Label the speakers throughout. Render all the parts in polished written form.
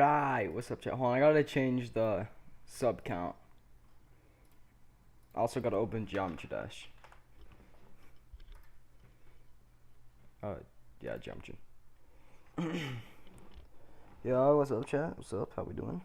Speaker 1: Alright, what's up, chat? Hold on, I gotta change the sub count. I also gotta open Geometry Dash. Yeah, Geometry. Yo, what's up, chat? What's up? How we doing?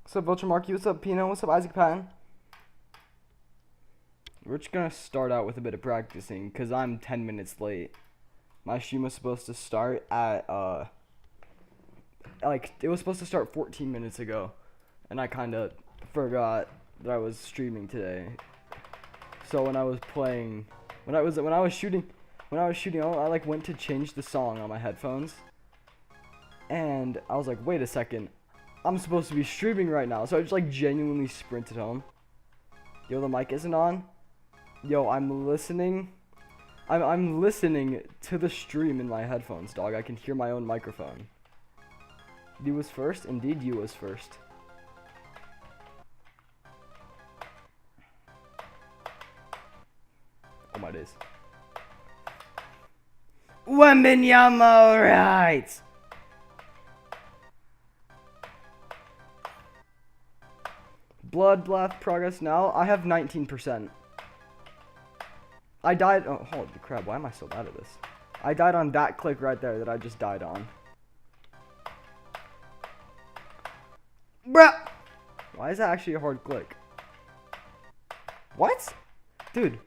Speaker 1: What's up, Vulture Marky? What's up, Pino? What's up, Isaac Patton? We're just gonna start out with a bit of practicing, because I'm 10 minutes late. My stream was supposed to start at, it was supposed to start 14 minutes ago. And I kinda forgot that I was streaming today. So when I was playing, when I was shooting, I like went to change the song on my headphones. And I was like, wait a second. I'm supposed to be streaming right now. So I just like genuinely sprinted home. Yo, the mic isn't on. Yo, I'm listening. I'm listening to the stream in my headphones, dog. I can hear my own microphone. You was first? Indeed, you was first. Oh my days. Wembenyama right. Bloodbath progress now. I have 19%. I died. Oh, holy crap. Why am I so bad at this? I died on that click right there that I just died on. Bruh. Why is that actually a hard click? What? Dude.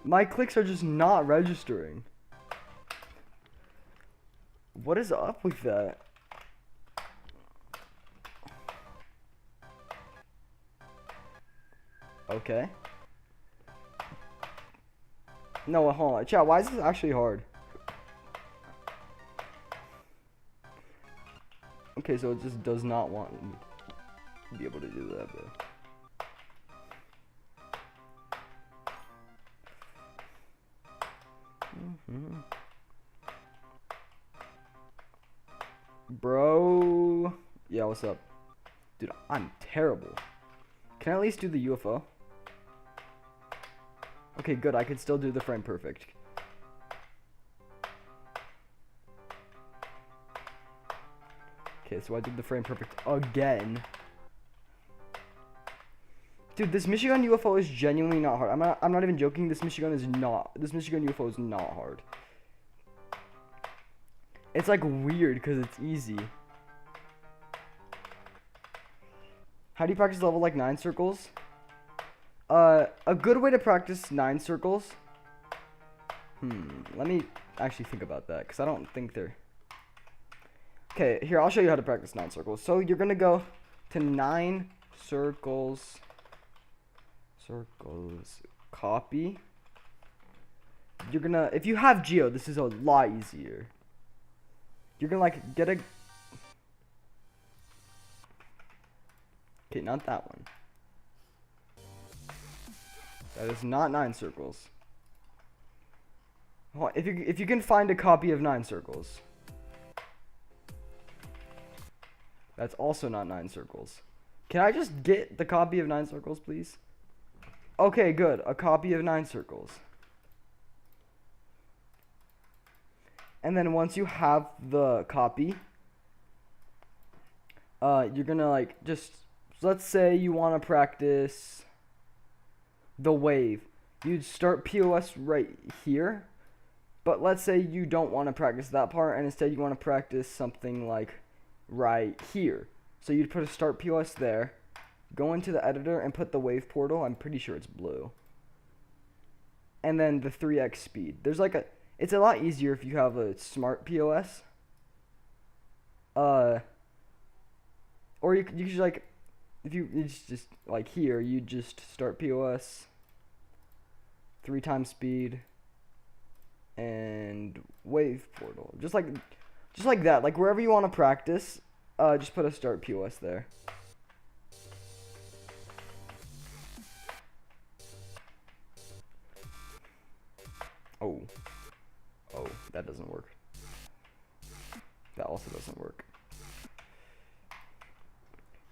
Speaker 1: My clicks are just not registering. What is up with that? Okay. No, hold on. Chat, why is this actually hard? Okay, so it just does not want me to be able to do that, bro. Bro. Yeah, what's up? Dude, I'm terrible. Can I at least do the UFO? Okay, good. I could still do the frame perfect. Okay, so I did the frame perfect again. Dude, this Michigan UFO is genuinely not hard. I'm not even joking. This Michigan UFO is not hard. It's like weird because it's easy. How do you practice level like 9 circles? A good way to practice 9 circles. Let me actually think about that because I don't think they're. Okay, here, I'll show you how to practice 9 circles. So you're gonna go to 9 circles. Copy. You're gonna, if you have Geo, this is a lot easier. You're gonna like get a. Okay, not that one. That is not 9 circles. If you can find a copy of 9 circles. That's also not 9 circles. Can I just get the copy of 9 circles, please? Okay, good. A copy of 9 circles. And then once you have the copy, you're gonna like just, let's say you want to practice the wave. You'd start POS right here, but let's say you don't want to practice that part and instead you want to practice something like right here. So you'd put a start POS there, go into the editor and put the wave portal. I'm pretty sure it's blue. And then the 3x speed. There's like it's a lot easier if you have a smart POS. Or you could like, if it's just like here, you just start POS, 3 times speed, and wave portal. Just like that. Like wherever you want to practice, just put a start POS there. Oh, that doesn't work. That also doesn't work.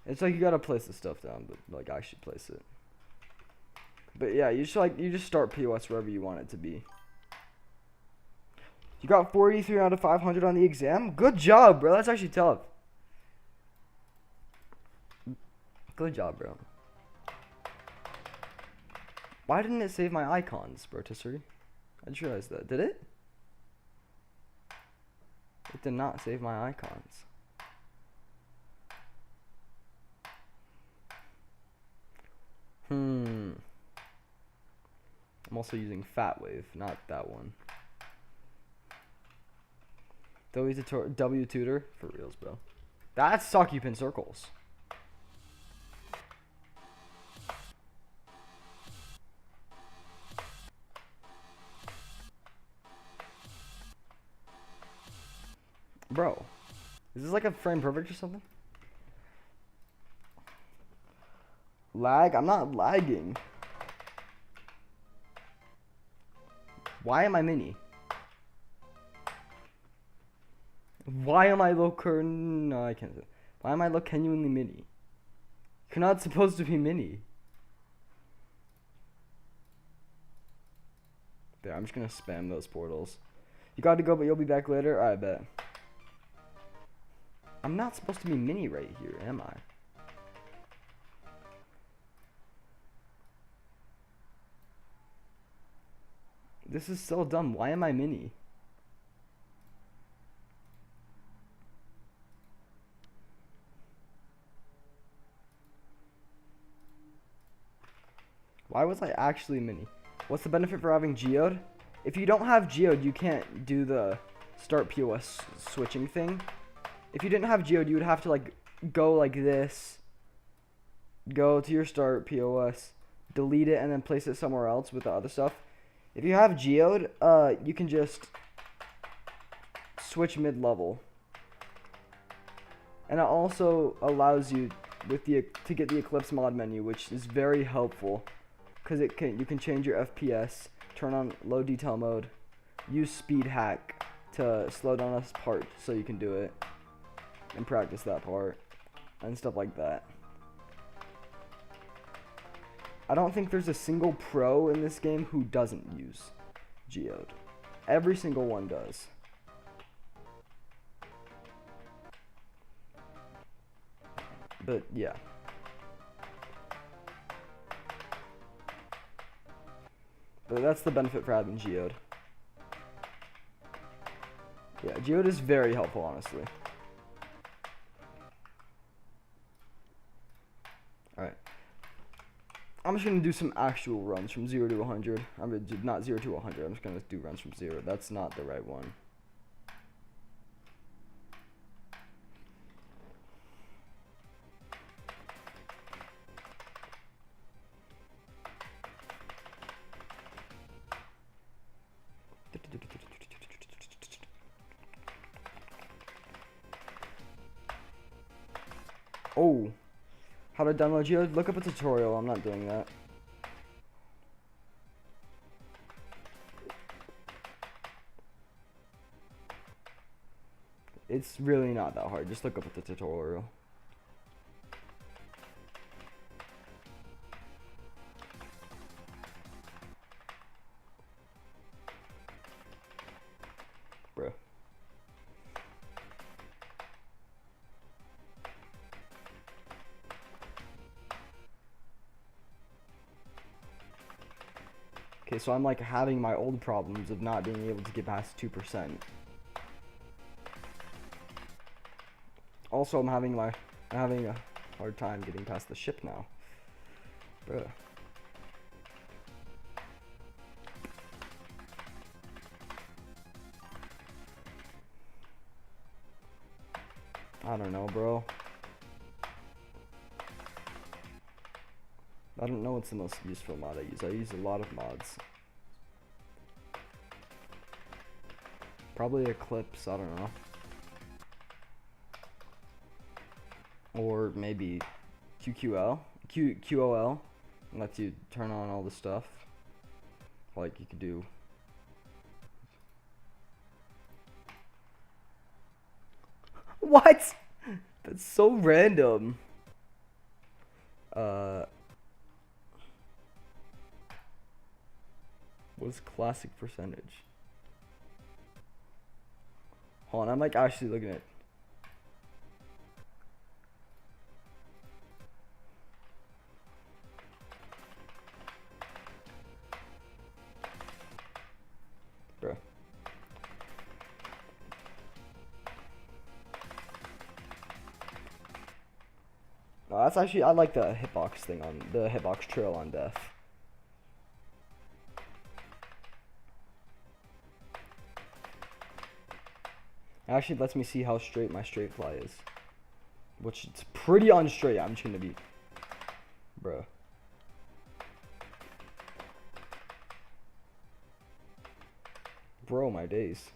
Speaker 1: It's like you gotta place the stuff down, but like I should place it. But yeah, you just start POS wherever you want it to be. You got 43 out of 500 on the exam. Good job, bro. That's actually tough. Good job, bro. Why didn't it save my icons, Brotisserie? I just realized that. Did it? It did not save my icons. I'm also using FatWave, not that one. W tutor for reals, bro. That's Socky Pin Circles. Bro, is this like a frame perfect or something? Lag? I'm not lagging. Why am I mini? Why am I no, I can't. Why am I genuinely mini? You're not supposed to be mini. There, I'm just gonna spam those portals. You got to go, but you'll be back later? I bet. I'm not supposed to be mini right here, am I? This is so dumb. Why am I mini? Why was I actually mini? What's the benefit for having Geode? If you don't have Geode, you can't do the start POS switching thing. If you didn't have Geode, you would have to like go like this. Go to your start POS, delete it, and then place it somewhere else with the other stuff. If you have Geode, you can just switch mid-level. And it also allows you to get the Eclipse mod menu, which is very helpful. Because you can change your FPS, turn on low detail mode, use speed hack to slow down this part so you can do it, and practice that part, and stuff like that. I don't think there's a single pro in this game who doesn't use Geode. Every single one does. But yeah. But that's the benefit for having Geode. Yeah, Geode is very helpful, honestly. Alright. I'm just going to do some actual runs from 0 to 100. I'm going to do not 0 to 100. I'm just going to do runs from 0. That's not the right one. Oh, how to download Geode? Look up a tutorial. I'm not doing that. It's really not that hard. Just look up the tutorial. Bro. Okay, so I'm like having my old problems of not being able to get past 2%. Also, I'm having a hard time getting past the ship now. Bruh. I don't know, bro. I don't know what's the most useful mod I use. I use a lot of mods. Probably Eclipse, I don't know. Or maybe QOL lets you turn on all the stuff. Like you could do. What? That's so random. What's classic percentage? Hold on, I'm like actually looking at. Bro. No, that's actually, I like the hitbox thing on the hitbox trail on Def. Actually lets me see how straight my straight fly is. Which it's pretty unstraight, I'm just gonna be. Bro. Bro, my days.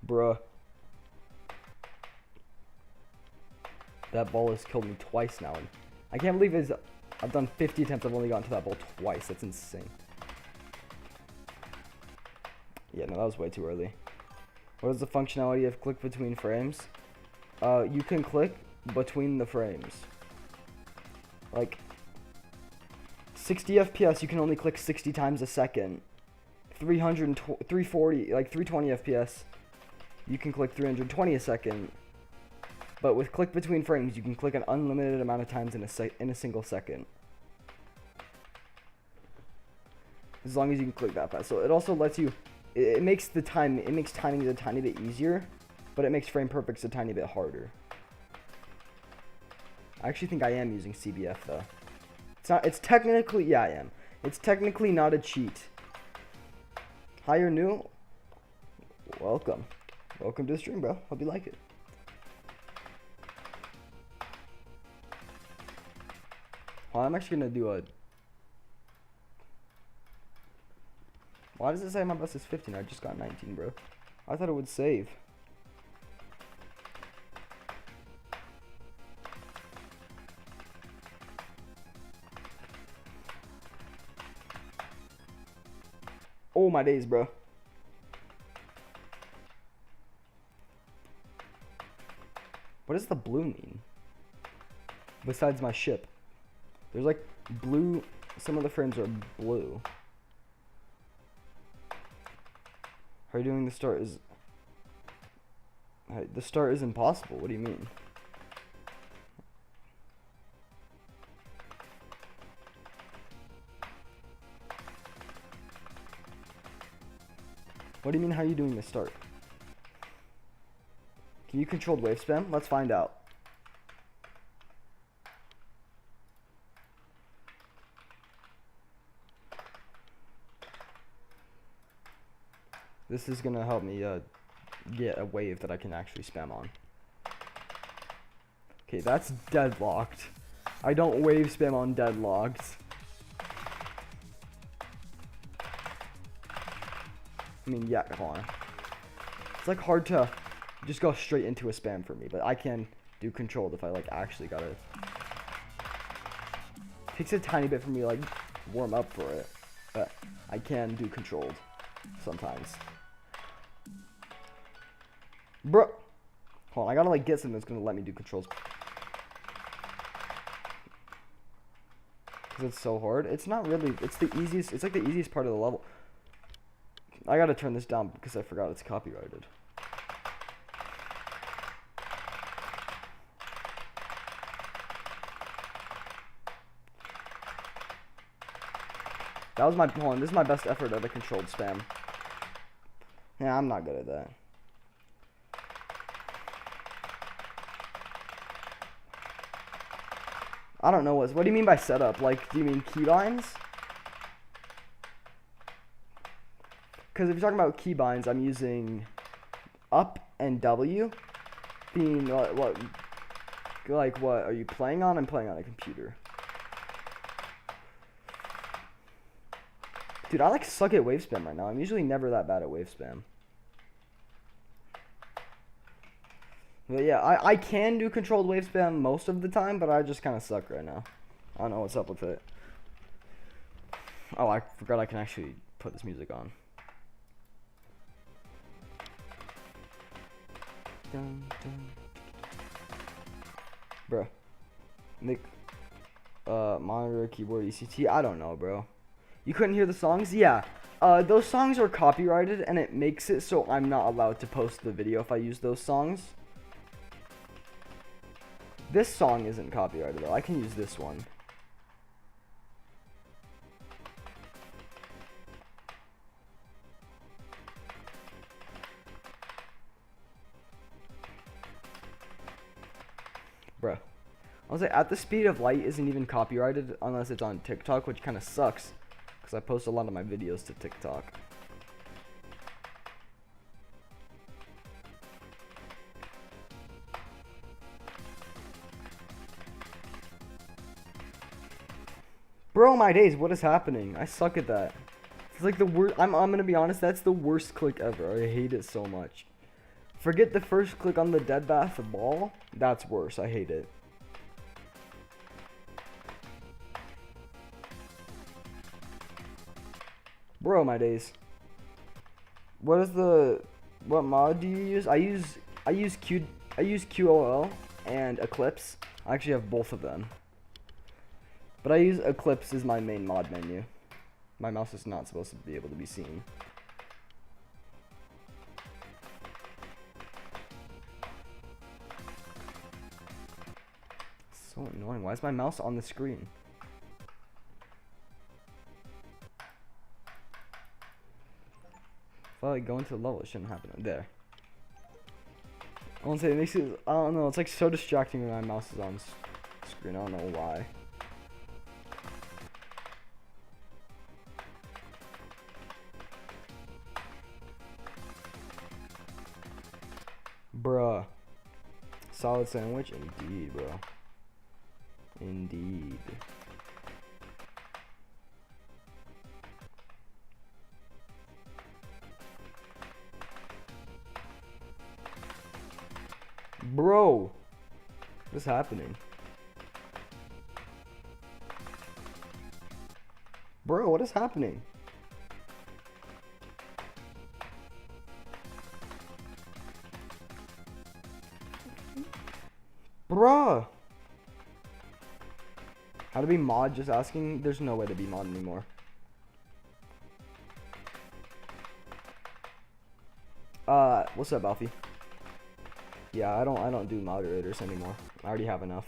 Speaker 1: Bruh. That ball has killed me twice now. And I can't believe I've done 50 attempts, I've only gotten to that ball twice. That's insane. Yeah, no, that was way too early. What is the functionality of click between frames? You can click between the frames. Like, 60 FPS, you can only click 60 times a second. 340, like 320 FPS, you can click 320 a second. But with click between frames, you can click an unlimited amount of times in a single second. As long as you can click that fast. So it also lets you, it makes timing a tiny bit easier, but it makes frame perfects a tiny bit harder. I actually think I am using CBF though. It's technically, yeah, I am. It's technically not a cheat. Hi, you're new? Welcome. Welcome to the stream, bro. Hope you like it. Well, I'm actually gonna do a... Why does it say my best is 15? I just got 19, bro. I thought it would save. Oh, my days, bro. What does the blue mean? Besides my ship. There's like blue, some of the frames are blue. How are you doing the start is... The start is impossible, what do you mean? What do you mean, how are you doing the start? Can you control wave spam? Let's find out. This is gonna help me get a wave that I can actually spam on. Okay, that's deadlocked. I don't wave spam on deadlocked. I mean, yeah, hold on. It's like hard to just go straight into a spam for me, but I can do controlled if I like actually gotta. Takes a tiny bit for me to like warm up for it, but I can do controlled sometimes. Bro, hold on, I gotta like get something that's gonna let me do controls. Cause it's so hard. It's not really. It's the easiest. It's like the easiest part of the level. I gotta turn this down because I forgot it's copyrighted. That was my, hold on, this is my best effort at a controlled spam. Yeah, I'm not good at that. I don't know what do you mean by setup? Like, do you mean keybinds? Because if you're talking about keybinds, I'm using up and W. Being what are you playing on? I'm playing on a computer. Dude, I like suck at wave spam right now. I'm usually never that bad at wave spam. But yeah, I can do controlled wave spam most of the time, but I just kind of suck right now. I don't know what's up with it. Oh, I forgot I can actually put this music on. Dun, dun. Bruh. Nick. Monitor, keyboard, ECT. I don't know, bro. You couldn't hear the songs? Yeah. Those songs are copyrighted, and it makes it so I'm not allowed to post the video if I use those songs. This song isn't copyrighted, though. I can use this one. Bruh. I was like, At the Speed of Light isn't even copyrighted unless it's on TikTok, which kind of sucks. Because I post a lot of my videos to TikTok. Bro, my days, what is happening? I suck at that. It's like the worst. I'm gonna be honest, that's the worst click ever. I hate it so much. Forget the first click on the Dead Bath ball. That's worse. I hate it. Bro, my days. What mod do you use? I use QOL and Eclipse. I actually have both of them. But I use Eclipse as my main mod menu. My mouse is not supposed to be able to be seen. So annoying. Why is my mouse on the screen? If I like go into the level, it shouldn't happen. There. I won't say it makes it. I don't know. It's like so distracting when my mouse is on screen. I don't know why. Bruh. Solid sandwich? Indeed, bro. Indeed. Bro. What's happening? Bro, what is happening? Bruh. How to be mod, just asking? There's no way to be mod anymore. What's up, Alfie? Yeah, I don't do moderators anymore. I already have enough.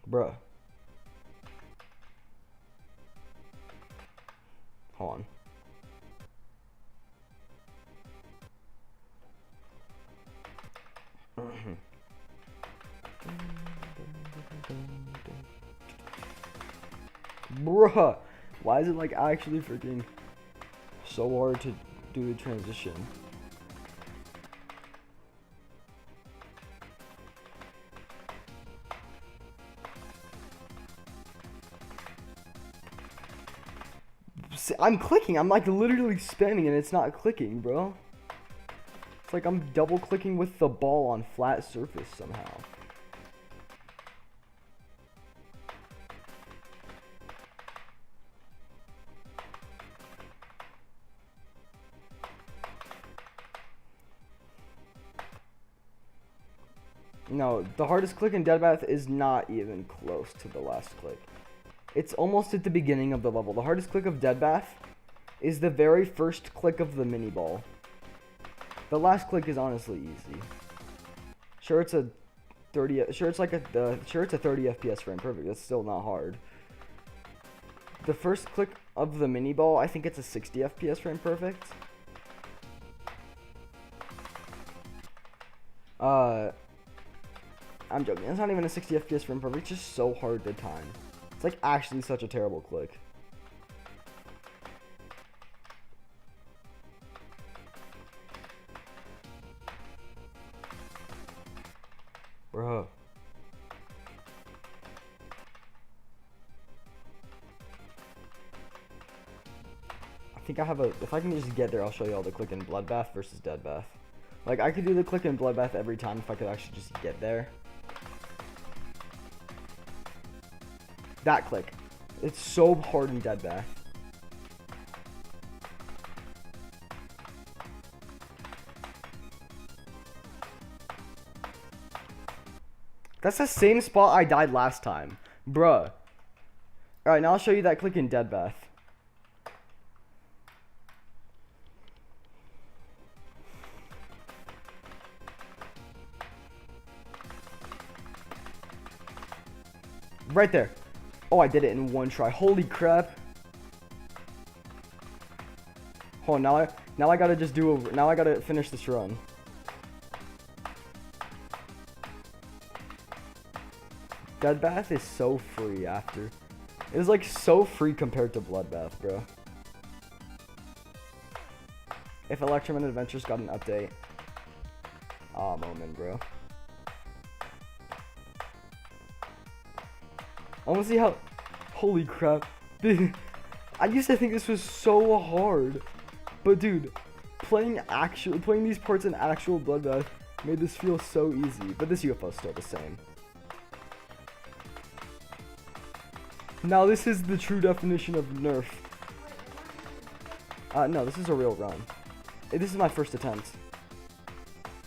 Speaker 1: Bruh. Hold on. Bruh, why is it like actually freaking so hard to do the transition? See, I'm clicking, I'm like literally spamming and it's not clicking, bro. It's like I'm double clicking with the ball on flat surface somehow. No, the hardest click in Dead Bath is not even close to the last click. It's almost at the beginning of the level. The hardest click of Dead Bath is the very first click of the mini ball. The last click is honestly easy. Sure, it's a 30. Sure, it's like sure, it's a 30 FPS frame perfect. That's still not hard. The first click of the mini ball, I think it's a 60 FPS frame perfect. I'm joking. It's not even a 60 FPS frame perfect. It's just so hard to time. It's like actually such a terrible click. Bro. I think I have a. If I can just get there, I'll show you all the click in Bloodbath versus Dead Bath. Like, I could do the click in Bloodbath every time if I could actually just get there. That click. It's so hard in Deadbath. That's the same spot I died last time. Bruh. Alright, now I'll show you that click in Deadbath. Right there. Oh, I did it in one try. Holy crap. Hold on, now I gotta just now I gotta finish this run. Deadbath is so free after. It was like so free compared to Bloodbath, bro. If Electroman Adventures got an update. Aw, moment, bro. I wanna see how. Holy crap. Dude, I used to think this was so hard. But dude, playing these parts in actual Bloodbath made this feel so easy. But this UFO is still the same. Now this is the true definition of nerf. No, this is a real run. This is my first attempt.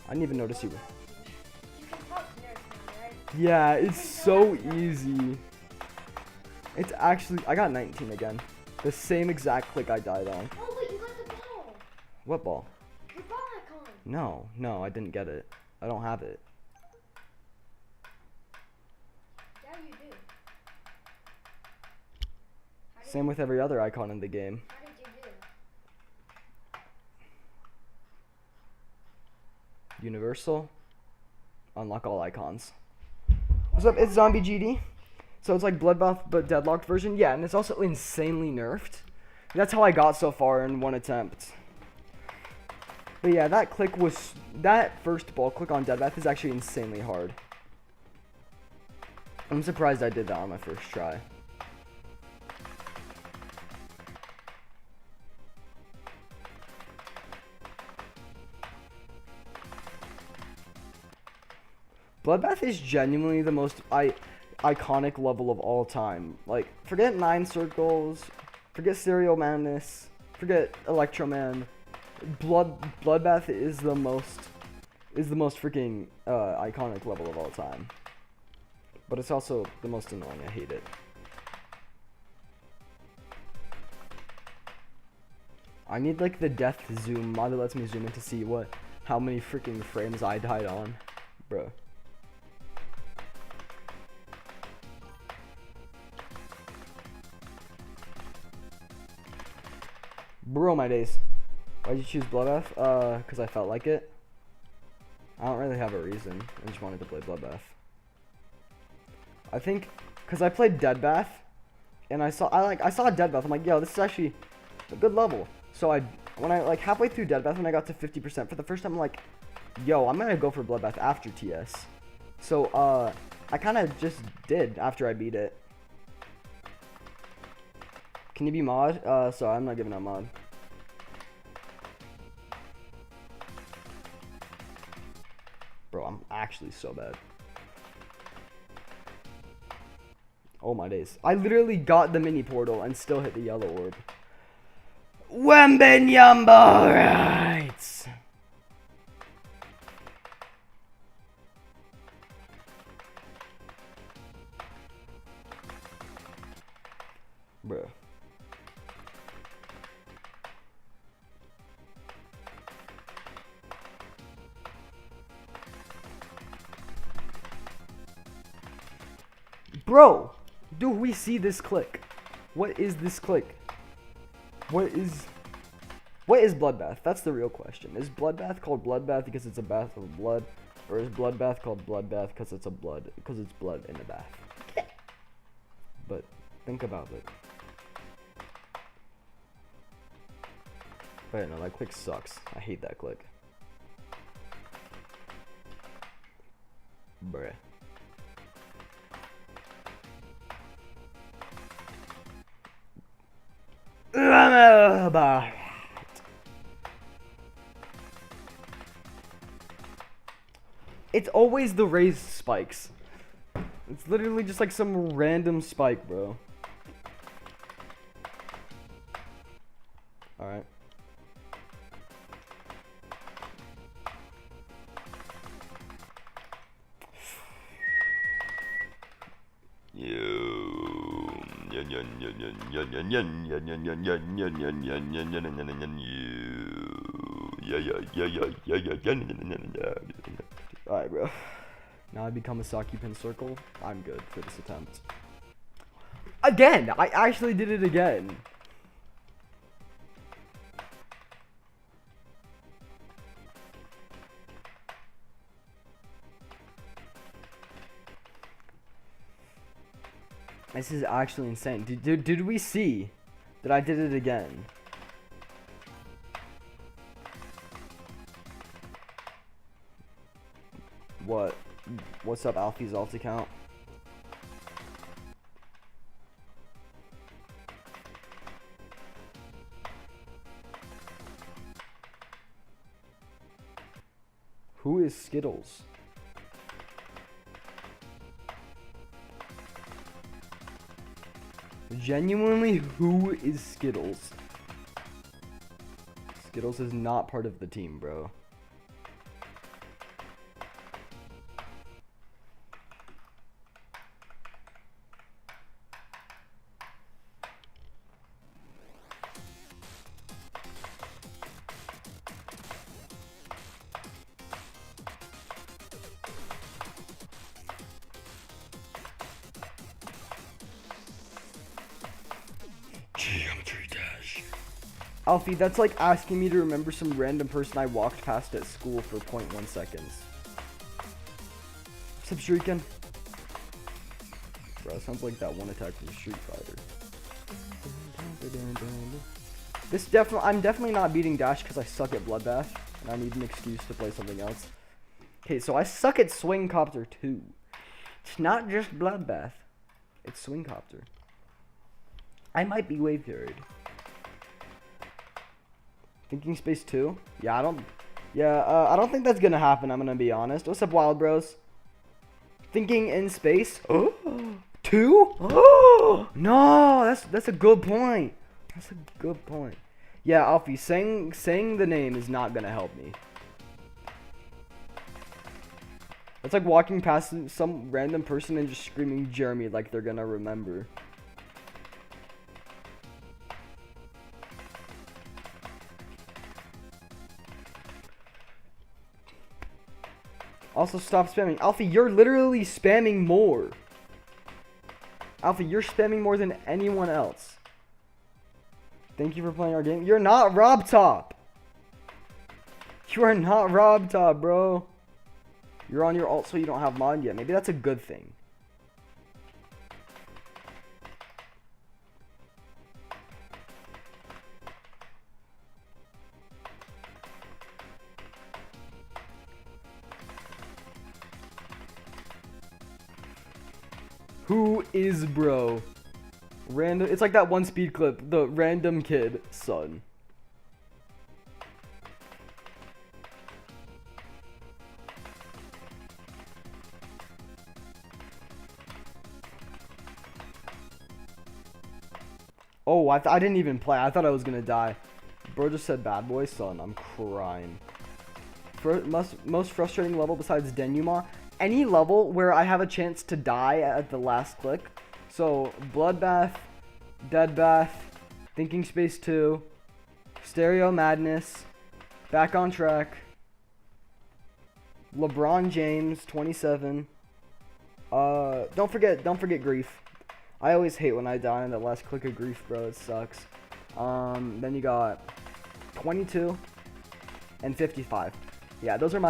Speaker 1: I didn't even notice you. Yeah, it's so easy. It's actually, I got 19 again. The same exact click I died on.
Speaker 2: Oh wait, you got the ball.
Speaker 1: What ball?
Speaker 2: The ball icon.
Speaker 1: No, I didn't get it. I don't have it.
Speaker 2: Yeah, you do.
Speaker 1: Same with every other icon in the game.
Speaker 2: How did you do?
Speaker 1: Universal. Unlock all icons. What's up? It's Zombie GD. So it's like Bloodbath but deadlocked version. Yeah, and it's also insanely nerfed. That's how I got so far in one attempt. But yeah, that first ball click on Deadbath is actually insanely hard. I'm surprised I did that on my first try. Bloodbath is genuinely the most iconic level of all time. Like, forget 9 Circles, forget Serial Madness, forget Electroman. Bloodbath is the most freaking iconic level of all time. But it's also the most annoying. I hate it. I need like the death zoom mod that lets me zoom in to see how many freaking frames I died on, bro. Bro, my days. Why'd you choose Bloodbath? Because I felt like it. I don't really have a reason. I just wanted to play Bloodbath. I think because I played Deadbath, and I saw Deadbath. I'm like, yo, this is actually a good level. So when I like halfway through Deadbath, when I got to 50% for the first time, I'm like, yo, I'm gonna go for Bloodbath after TS. So I kind of just did after I beat it. Can you be mod? Sorry, I'm not giving out mod. Bro, I'm actually so bad. Oh my days. I literally got the mini portal and still hit the yellow orb. Wembenyamba rights. Bruh. Bro, do we see this click? What is this click? What is Bloodbath? That's the real question. Is Bloodbath called Bloodbath because it's a bath of blood, or is Bloodbath called Bloodbath because it's blood in a bath? But think about it. Wait, no, that click sucks. I hate that click. Bruh. It's always the raised spikes. It's literally just like some random spike, bro. Alright. Alright, bro. Now I become a Saki Pin Circle. I'm good for this attempt. Again! I actually did it again. This is actually insane. Did we see that I did it again? What? What's up, Alfie's alt account? Who is Skittles? Genuinely, who is Skittles? Skittles is not part of the team, bro. Geometry Dash. Alfie, that's like asking me to remember some random person I walked past at school for 0.1 seconds. What's up, Shuriken? Bro, sounds like that one attack from Street Fighter. I'm definitely not beating Dash because I suck at Bloodbath, and I need an excuse to play something else. Okay, so I suck at Swing Copter too. It's not just Bloodbath. It's Swing Copter. I might be wave carried. Thinking Space 2? Yeah, I don't think that's gonna happen, I'm gonna be honest. What's up, Wild Bros? Thinking in Space? Oh, 2? Oh, no, that's a good point. That's a good point. Yeah, Alfie, saying the name is not gonna help me. It's like walking past some random person and just screaming Jeremy like they're gonna remember. Also, stop spamming. Alfie, you're literally spamming more. Alfie, you're spamming more than anyone else. Thank you for playing our game. You're not Rob Top. You are not Rob Top, bro. You're on your alt so you don't have mod yet. Maybe that's a good thing. Who is bro? Random. It's like that one speed clip. The random kid son. Oh, I didn't even play. I thought I was gonna die. Bro just said bad boy son. I'm crying. Most frustrating level besides Denouement. Any level where I have a chance to die at the last click. So, Bloodbath, Deadbath, Thinking Space 2, Stereo Madness, Back on Track, LeBron James 27. Don't forget Grief. I always hate when I die in the last click of Grief, bro. It sucks. Then you got 22 and 55. Yeah, those are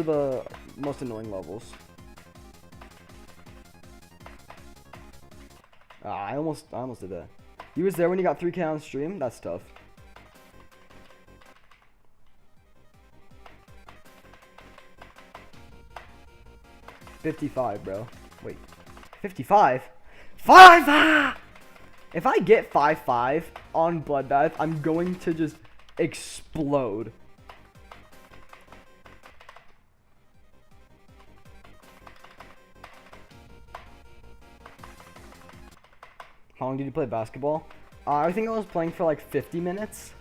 Speaker 1: the most annoying levels. I almost did that. You was there when you got 3K on stream? That's tough. $55, bro. Wait. 55? 5! Ah! If I get 5-5 on Bloodbath, I'm going to just explode. How long did you play basketball? I think I was playing for like 50 minutes.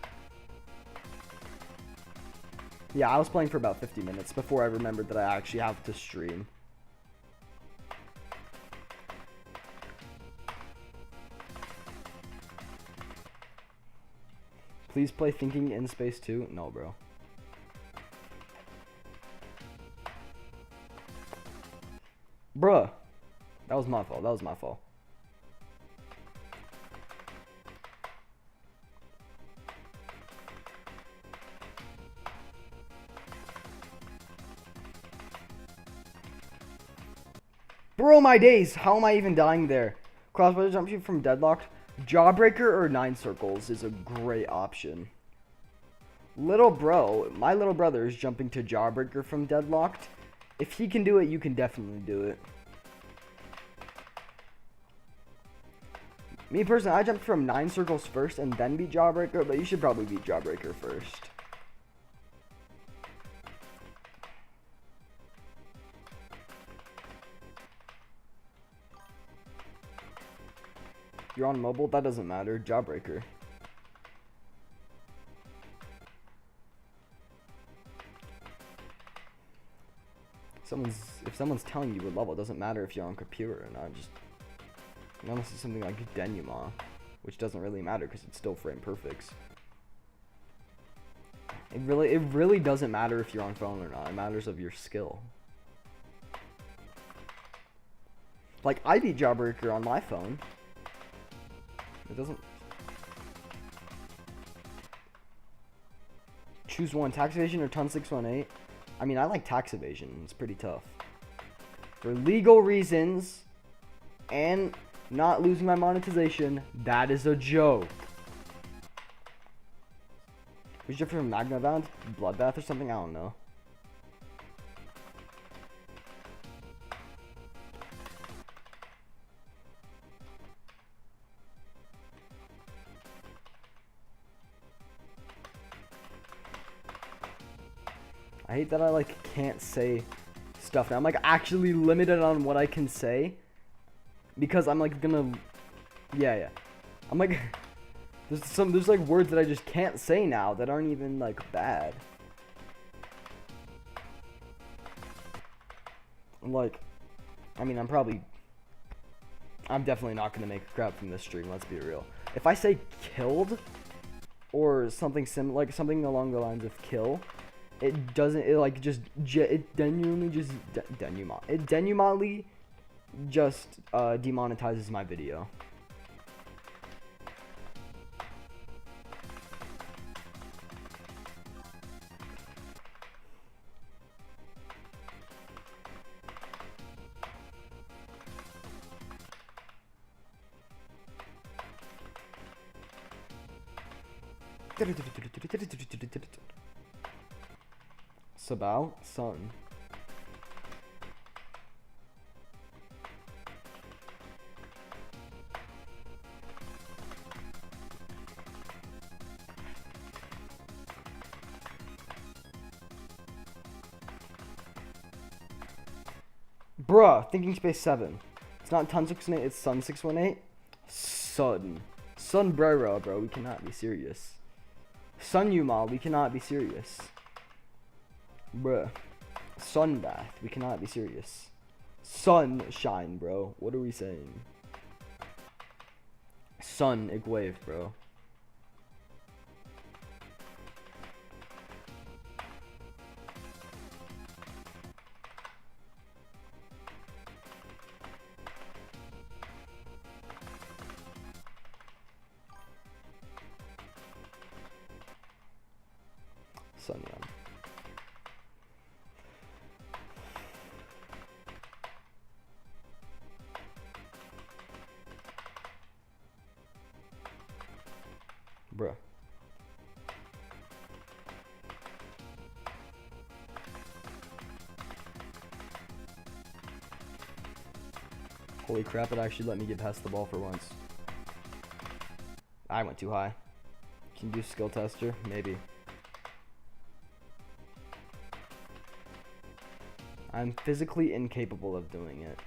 Speaker 1: Yeah, I was playing for about 50 minutes before I remembered that I actually have to stream. Please play Thinking in Space 2. No, bro. Bruh. That was my fault. That was my fault. Bro, my days. How am I even dying there? Crossbow jump shoot from Deadlocked. Jawbreaker or 9 circles is a great option. Little bro, my little brother is jumping to Jawbreaker from Deadlocked. If he can do it, you can definitely do it. Me personally, I jumped from 9 circles first and then beat Jawbreaker, but you should probably beat Jawbreaker first. You're on mobile? That doesn't matter. Jawbreaker. If someone's telling you what level, it doesn't matter if you're on computer or not. Just unless it's something like Denuma, which doesn't really matter because it's still frame perfects. It really doesn't matter if you're on phone or not. It matters of your skill. Like I beat Jawbreaker on my phone. It doesn't. Choose one, tax evasion or ton 618. I mean, I like tax evasion. It's pretty tough. For legal reasons and not losing my monetization, that is a joke. Was you from Magnavound, Bloodbath or something? I don't know. I hate that I like can't say stuff now. I'm like actually limited on what I can say because I'm like gonna yeah. I'm like there's like words that I just can't say now that aren't even like bad. Like I mean I'm definitely not gonna make a crap from this stream, let's be real. If I say killed or something like something along the lines of kill, it genuinely just demonetizes my video. Sabao? Sun. Bruh, Thinking Space 7. It's not Ton 618, it's Sun 618. Sun. Sunbrera, bro, we cannot be serious. Sun Yuma, we cannot be serious. Bruh. Sunbath, we cannot be serious. Sunshine, bro. What are we saying? Sun Igwave, bro. Sun Yum. Bruh. Holy crap, it actually let me get past the ball for once. I went too high. Can you do skill tester? Maybe. I'm physically incapable of doing it.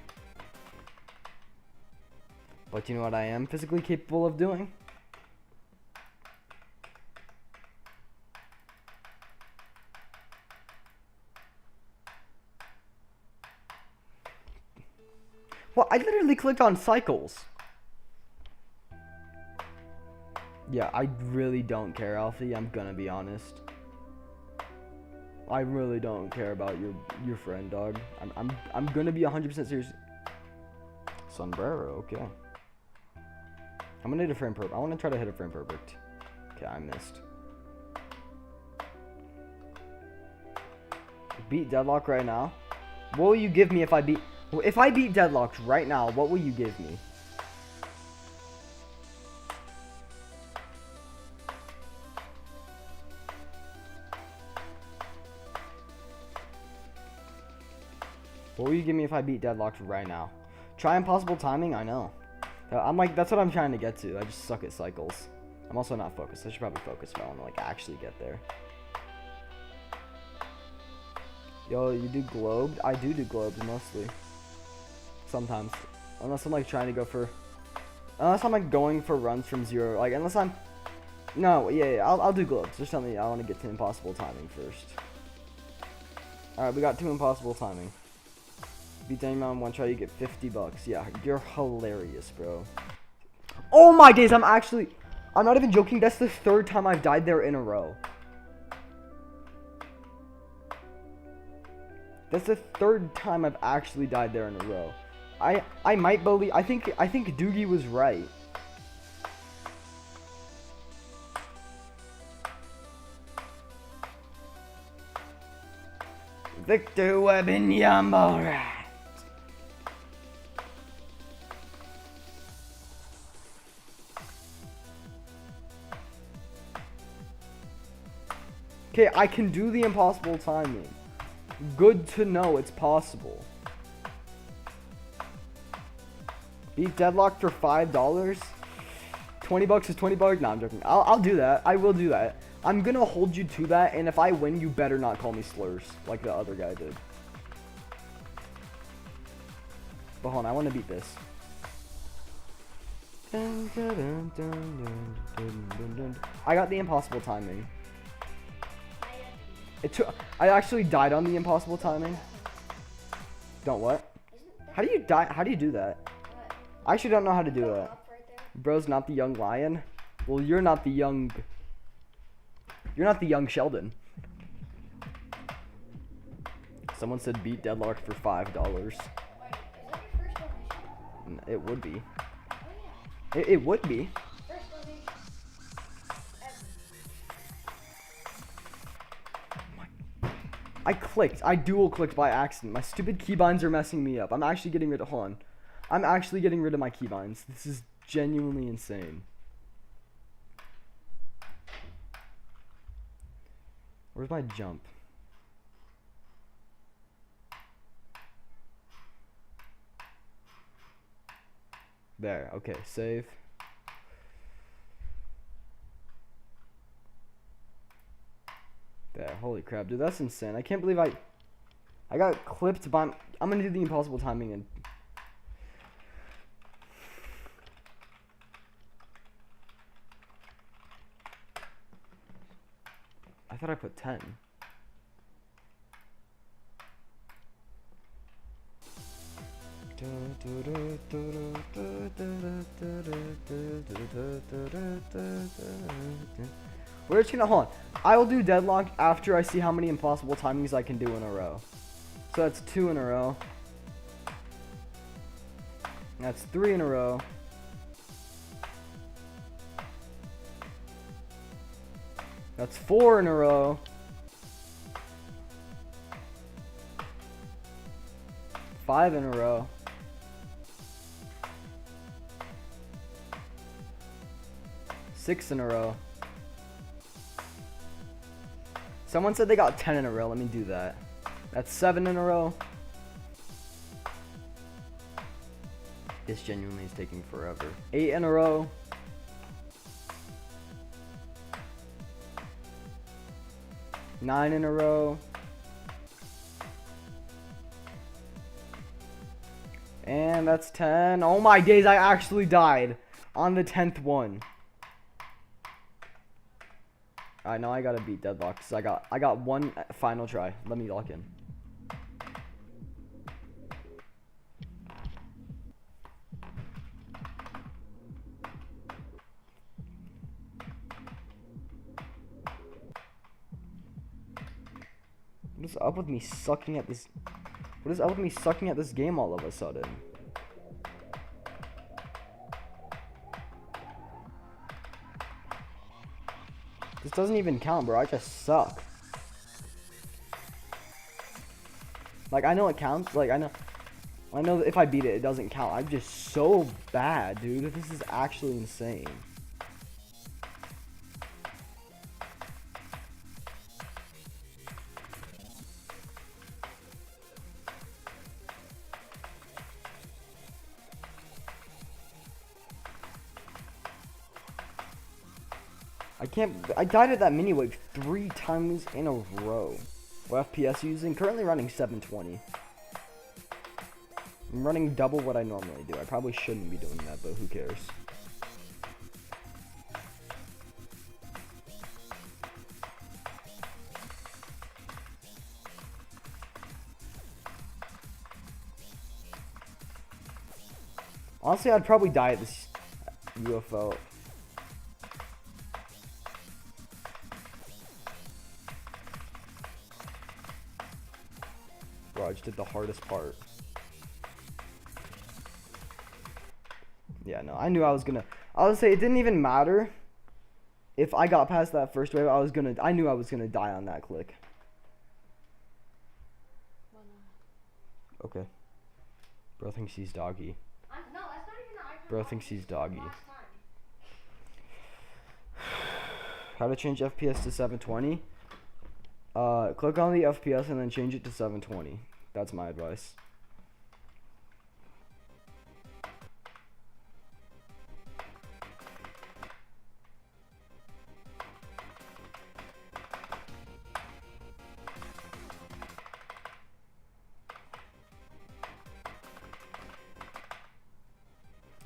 Speaker 1: But you know what I am physically capable of doing? Well, I literally clicked on cycles. Yeah, I really don't care, Alfie. I'm gonna be honest. I really don't care about your friend, dog. I'm gonna be 100% serious. Sombrero, okay. I'm gonna hit a frame perfect. I want to try to hit a frame perfect. Okay, I missed. Beat deadlock right now. What will you give me if I beat? If I beat deadlocked right now, what will you give me? What will you give me if I beat deadlocked right now? Try impossible timing? I know. I'm like, that's what I'm trying to get to. I just suck at cycles. I'm also not focused. I should probably focus if I want to like actually get there. Yo, you do globed? I do globed mostly. Sometimes. Unless I'm like trying to go for... Unless I'm like going for runs from zero. Like, unless I'm... No, yeah, I'll do globes. Just tell me I want to get to impossible timing first. Alright, we got 2 impossible timing. Beat any amount in 1 try, you get $50. Yeah, you're hilarious, bro. Oh my days, I'm not even joking. That's the 3rd time I've died there in a row. That's the 3rd time I've actually died there in a row. I might believe, I think Doogie was right. Victor Wembanyama. Okay, I can do the impossible timing. Good to know it's possible. Beat deadlock for $5? $20 is $20? No, I'm joking. I'll do that. I will do that. I'm gonna hold you to that, and if I win, you better not call me slurs like the other guy did. But hold on, I want to beat this. I got the impossible timing. I actually died on the impossible timing. Don't what? How do you die? How do you do that? I actually don't know how to do that. Bro's not the young lion. Well, you're not the young Sheldon. Someone said beat deadlock for $5. It would be. It would be. I dual clicked by accident. My stupid keybinds are messing me up. I'm actually getting rid of, hold on. I'm actually getting rid of my keybinds. This is genuinely insane. Where's my jump? There, okay, save. There, holy crap, dude, that's insane. I can't believe I got clipped by... I'm gonna do the impossible timing and... I thought I put 10. We're just gonna, hold on. I will do deadlock after I see how many impossible timings I can do in a row. So that's 2 in a row. That's 3 in a row. That's 4 in a row. 5 in a row. 6 in a row. Someone said they got 10 in a row. Let me do that. That's 7 in a row. This genuinely is taking forever. 8 in a row. 9 in a row. And that's 10. Oh my days, I actually died on the 10th one. Alright, now I gotta beat Deadlock, because I got one final try. Let me lock in. What is up with me sucking at this? What is up with me sucking at this game all of a sudden? This doesn't even count, bro. I just suck. Like, I know it counts. Like, I know that if I beat it, it doesn't count. I'm just so bad, dude. This is actually insane. I died at that mini wave 3 times in a row. What FPS using? Currently running 720. I'm running double what I normally do. I probably shouldn't be doing that, but who cares? Honestly, I'd probably die at this UFO. Bro, I just did the hardest part. Yeah, no, I knew I was gonna. I would say it didn't even matter if I got past that first wave. I knew I was gonna die on that click. Okay. Bro thinks he's doggy.
Speaker 2: No, that's not even the icon.
Speaker 1: Bro thinks he's doggy.
Speaker 2: Last time.
Speaker 1: How to change FPS to 720? Click on the FPS and then change it to 720. That's my advice.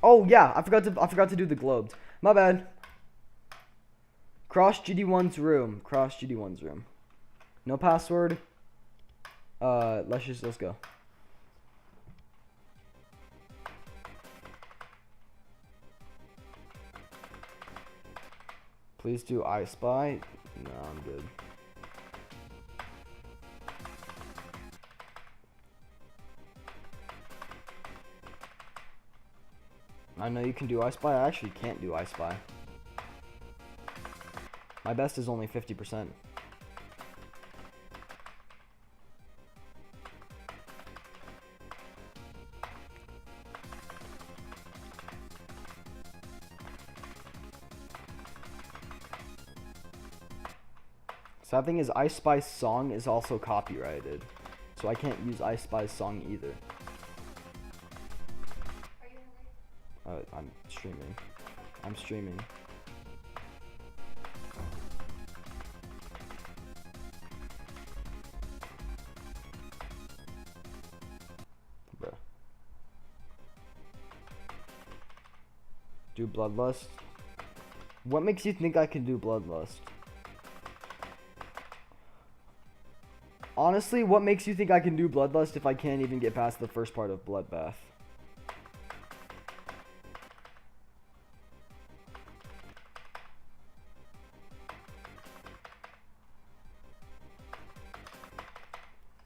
Speaker 1: Oh yeah, I forgot to do the globes. My bad. Cross GD1's room. Cross GD1's room. No password. Let's go. Please do I Spy. No, I'm good. I know you can do I Spy. I actually can't do I Spy. My best is only 50%. Sad thing is, I Spy's song is also copyrighted, so I can't use I Spy's song either.
Speaker 2: Are you hungry?
Speaker 1: I'm streaming. I'm streaming. Bruh. Do Bloodlust? What makes you think I can do Bloodlust? Honestly, what makes you think I can do Bloodlust if I can't even get past the first part of Bloodbath?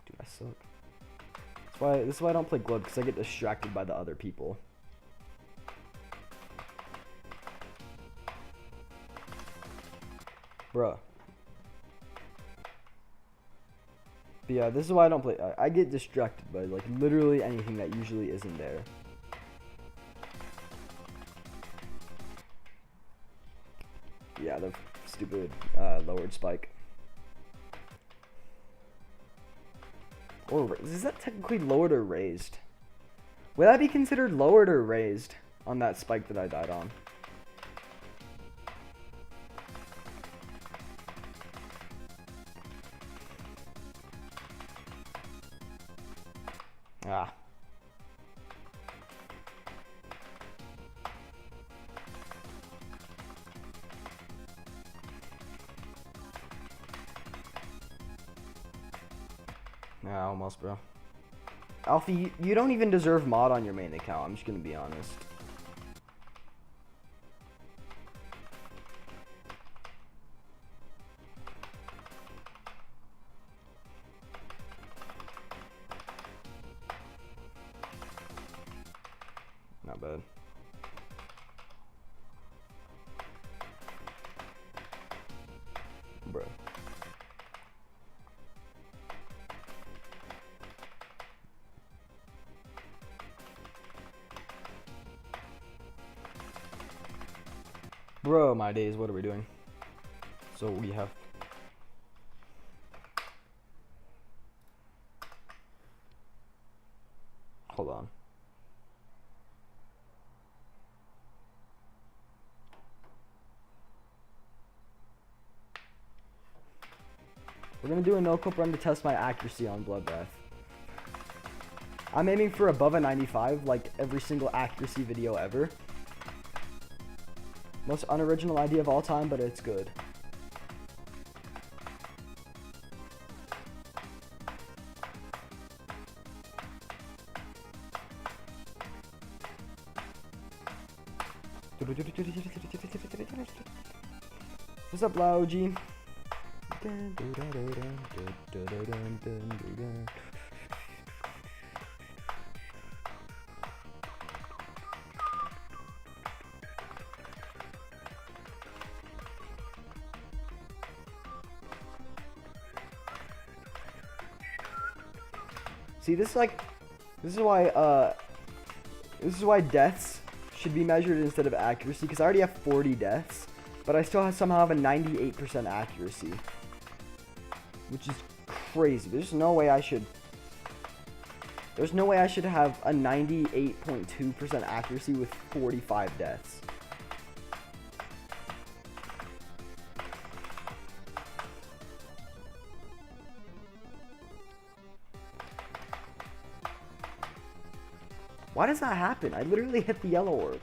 Speaker 1: Dude, I suck. This is why I don't play Globe, because I get distracted by the other people. Bruh. But yeah, this is why I don't play. I get distracted by like literally anything that usually isn't there. Yeah, the stupid lowered spike. Or is that technically lowered or raised? Would that be considered lowered or raised on that spike that I died on? Ah. Yeah, almost, bro. Alfie, you don't even deserve mod on your main account. I'm just gonna be honest. Not bad. Bro. Bro, my days, what are we doing? So we have... Hold on. We're gonna do a no-clip run to test my accuracy on Bloodbath. I'm aiming for above a 95, like every single accuracy video ever. Most unoriginal idea of all time, but it's good. What's up, Lauji? See, this is why deaths should be measured instead of accuracy, because I already have 40 deaths, but I still somehow have a 98% accuracy, which is crazy. There's no way I should have a 98.2% accuracy with 45 deaths. Why does that happen? I literally hit the yellow orb.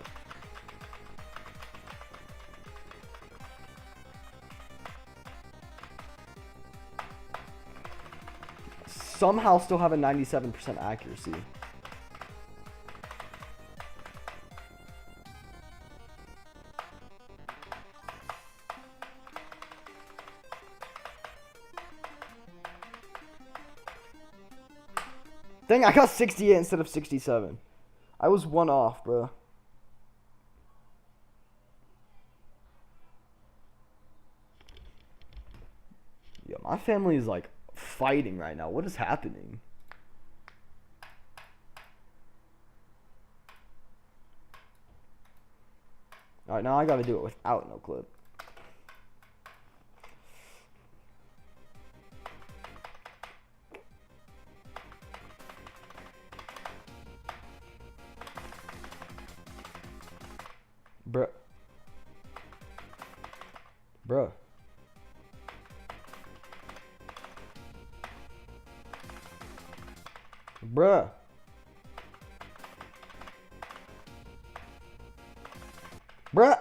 Speaker 1: Somehow still have a 97% accuracy. Dang, I got 68 instead of 67. I was one off, bro. Yo, my family is like fighting right now. What is happening? Alright, now I gotta do it without no clip. Bruh. Bruh. Bruh. Bruh.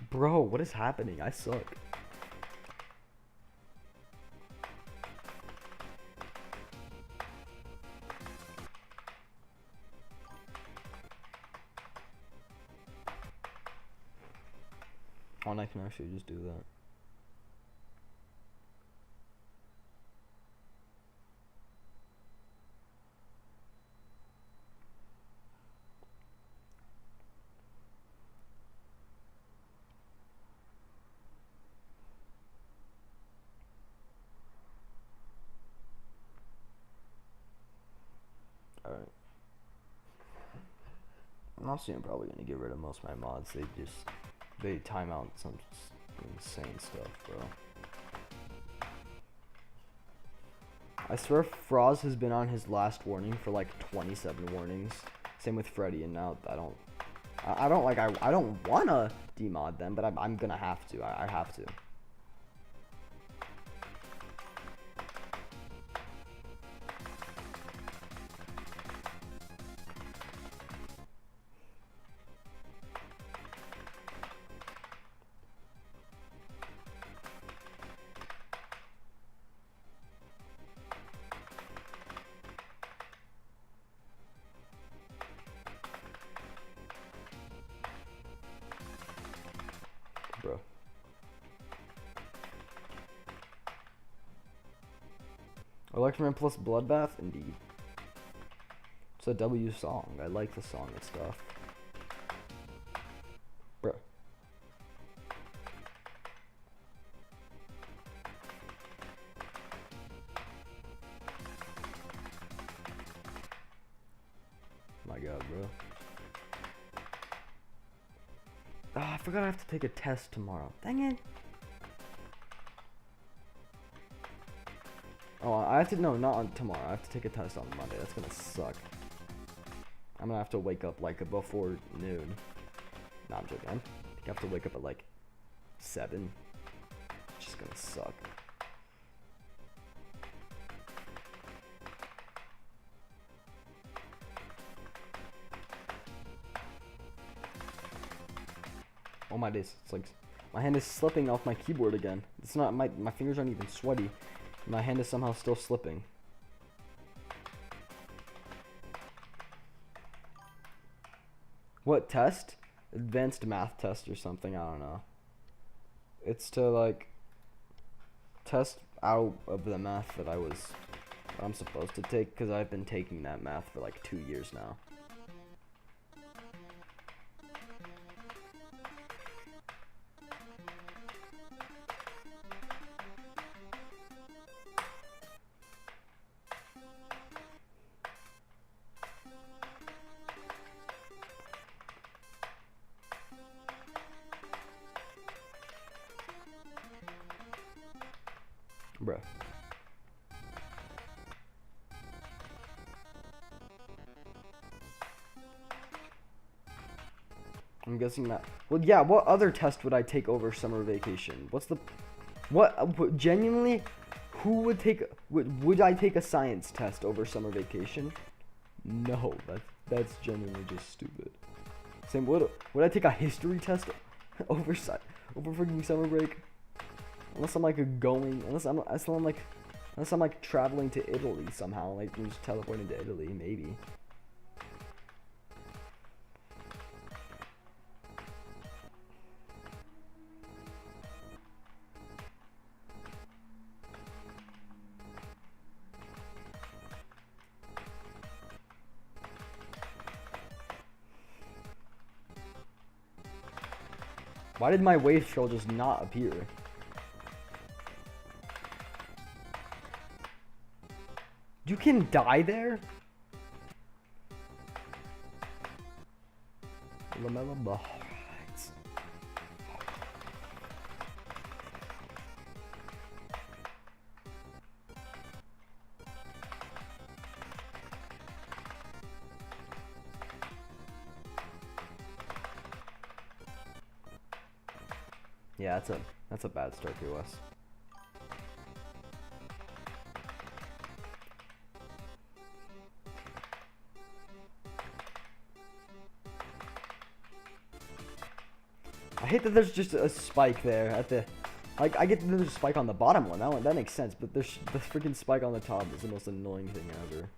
Speaker 1: Bro, what is happening? I suck. Oh, and I can actually just do that. Alright. Honestly, I'm probably gonna get rid of most of my mods. They time out some insane stuff, bro. I swear Froz has been on his last warning for like 27 warnings. Same with Freddy, and now I don't wanna demod them, but I'm gonna have to. I have to. Electroman plus Bloodbath? Indeed. It's a W song. I like the song and stuff. Bruh. My god, bro. Ah, I forgot I have to take a test tomorrow. Dang it. Oh, I have to, no, not on tomorrow. I have to take a test on Monday. That's gonna suck. I'm gonna have to wake up like before noon. Nah, I'm joking. I think I have to wake up at like 7. It's just gonna suck. Oh my days, it's like my hand is slipping off my keyboard again. It's not, my fingers aren't even sweaty. My hand is somehow still slipping. What test? Advanced math test or something, I don't know. It's to like test out of the math that I'm supposed to take, because I've been taking that math for like 2 years now. Bruh. I'm guessing that. Well, yeah, what other test would I take over summer vacation? What's the... What genuinely, who would take... Would I take a science test over summer vacation? No, that's genuinely just stupid. Same, would I take a history test over freaking summer break? Unless I'm like going, unless I'm like traveling to Italy somehow, like I'm just teleporting to Italy, maybe. Why did my wave trail just not appear? You can die there? Lamella Heights. Yeah, that's a bad start to us. I hate that there's just a spike there at the, like, I get that there's a spike on the bottom one. That makes sense, but there's the freaking spike on the top is the most annoying thing ever.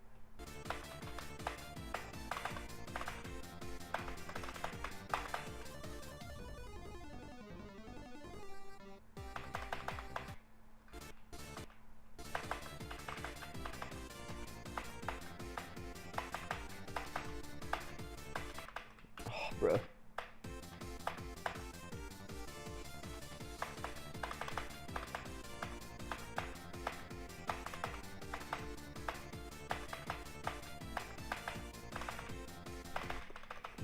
Speaker 1: Oh, bruh.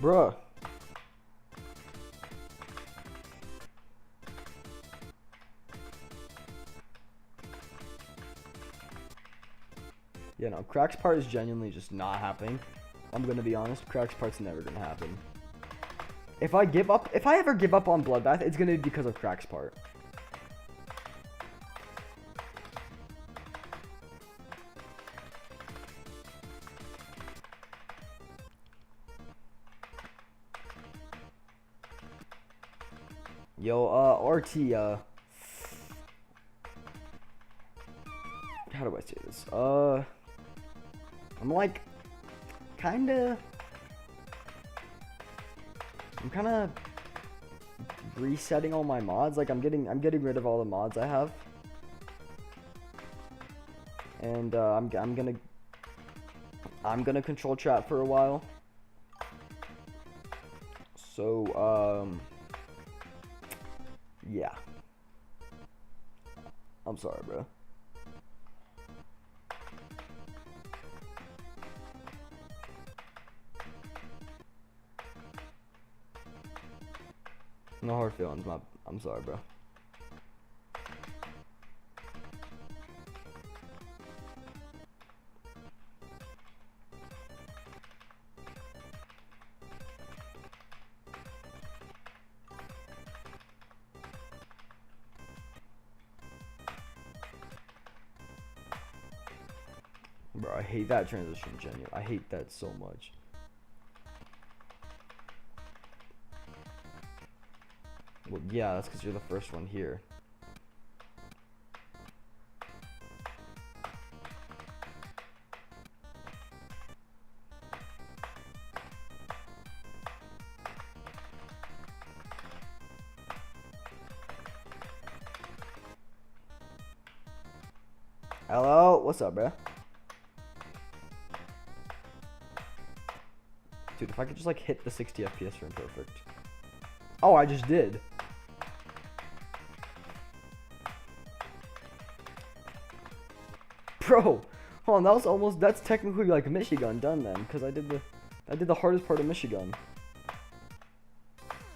Speaker 1: Bruh. Yeah, no, Crack's part is genuinely just not happening. I'm gonna be honest, Crack's part's never gonna happen. If I ever give up on Bloodbath, it's gonna be because of Crack's part. Yo, RT, how do I say this? I'm like, I'm kinda resetting all my mods. Like, I'm getting rid of all the mods I have. and I'm gonna control chat for a while. So yeah. I'm sorry, bro. No hard feelings, I'm sorry, bro. Bro, I hate that transition, genuinely. I hate that so much. Well, yeah, that's because you're the first one here. Hello? What's up, bro? Dude, if I could just like hit the 60 FPS frame perfect. Oh, I just did. Bro, hold on, that's technically like Michigan done then, because I did the hardest part of Michigan.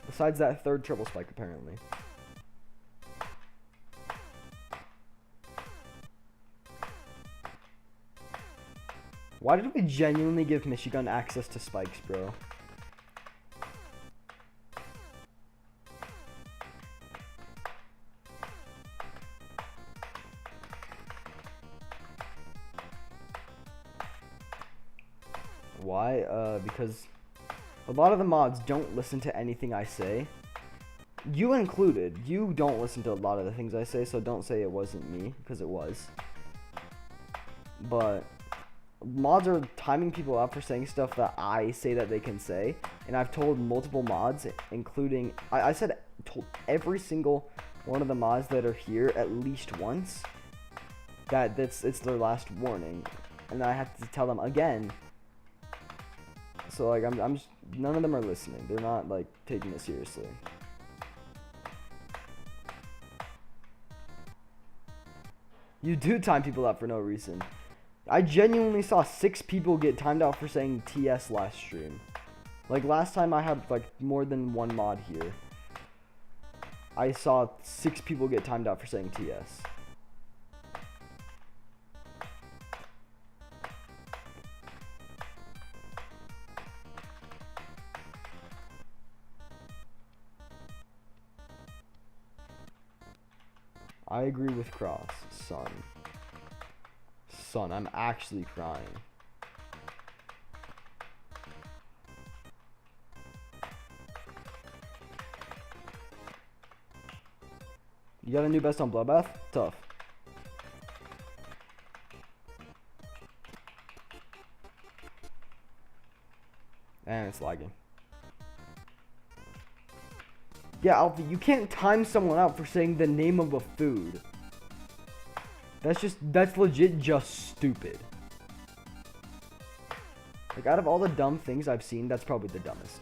Speaker 1: Besides that third triple spike, apparently. Why did we genuinely give Michigan access to spikes, bro? Why? Because a lot of the mods don't listen to anything I say. You included. You don't listen to a lot of the things I say, so don't say it wasn't me, because it was. But mods are timing people out for saying stuff that I say that they can say, and I've told multiple mods, including told every single one of the mods that are here at least once that it's their last warning, and I have to tell them again. So like I'm just, none of them are listening. They're not like taking it seriously. You do time people out for no reason. I genuinely saw 6 people get timed out for saying TS last stream. Like last time I had like more than one mod here. I saw 6 people get timed out for saying TS. I agree with Cross, son. Son, I'm actually crying. You got a new best on Bloodbath? Tough. And it's lagging. Yeah, Alfie, you can't time someone out for saying the name of a food. That's legit just stupid. Like, out of all the dumb things I've seen, that's probably the dumbest.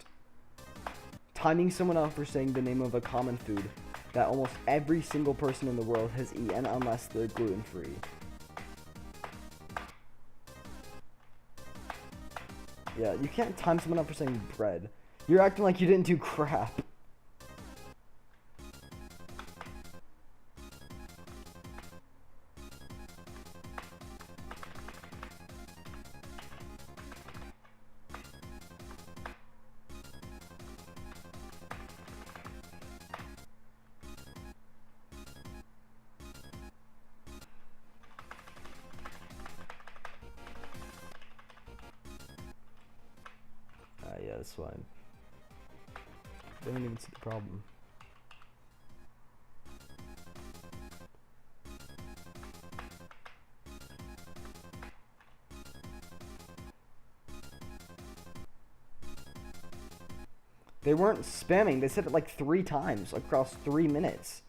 Speaker 1: Timing someone out for saying the name of a common food that almost every single person in the world has eaten unless they're gluten-free. Yeah, you can't time someone out for saying bread. You're acting like you didn't do crap. Yeah, that's fine. They don't even see the problem. They weren't spamming. They said it like 3 times across 3 minutes.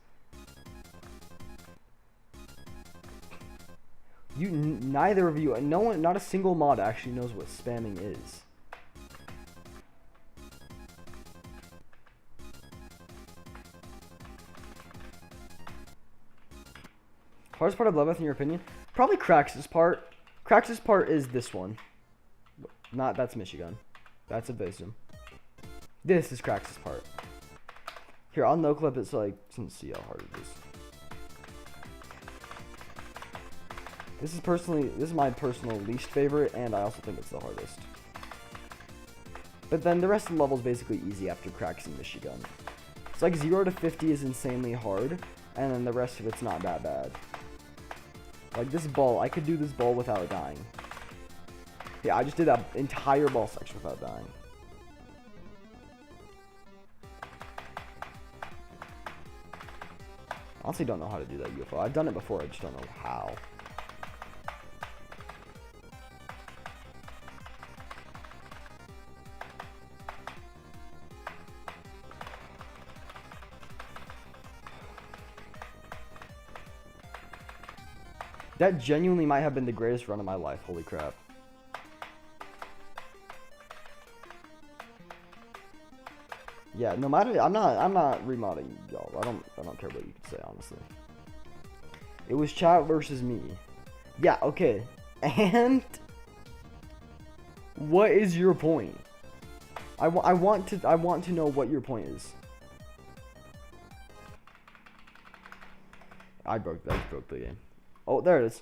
Speaker 1: Neither of you, no one, not a single mod actually knows what spamming is. Hardest part of Bloodbath in your opinion? Probably Krax's part. Krax's part is this one. That's Michigan. That's a Wisdom. This is Krax's part. Here, I'll no clip it so I can see how hard it is. This is my personal least favorite, and I also think it's the hardest. But then the rest of the level is basically easy after Krax and Michigan. It's like 0 to 50 is insanely hard, and then the rest of it's not that bad. Like this ball, I could do this ball without dying. Yeah, I just did that entire ball section without dying. Honestly don't know how to do that UFO. I've done it before, I just don't know how. That genuinely might have been the greatest run of my life, holy crap. Yeah, no matter, I'm not remodding y'all. I don't care what you can say, honestly. It was chat versus me. Yeah, okay. And what is your point? I want to know what your point is. I broke the game. Oh, there it is.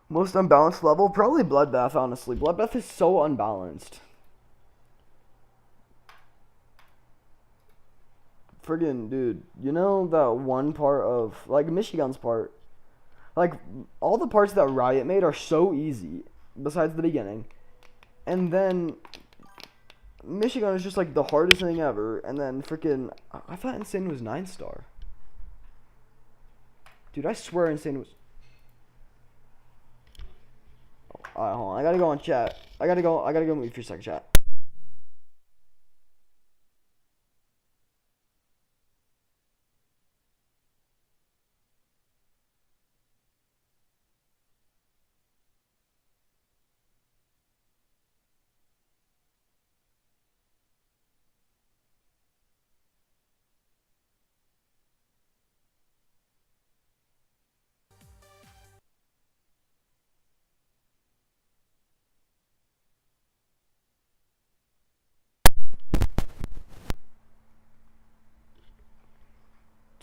Speaker 1: Most unbalanced level? Probably Bloodbath, honestly. Bloodbath is so unbalanced. Friggin', dude. You know that one part of, like, Michigan's part? Like, all the parts that Riot made are so easy, besides the beginning. And then Michigan is just, like, the hardest thing ever. And then freaking, I thought Insane was 9-star. Dude, I swear Insane was... Alright, hold on. I gotta go on chat. I gotta go mute for a second, chat.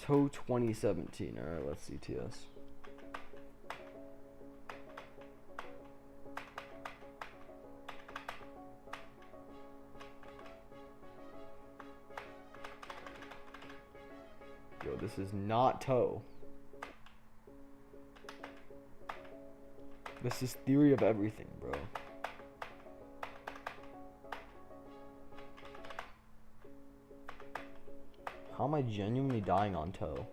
Speaker 1: Toe 2017. Alright, let's see TS. Yo, this is not Toe. This is Theory of Everything, bro. How am I genuinely dying on Toe?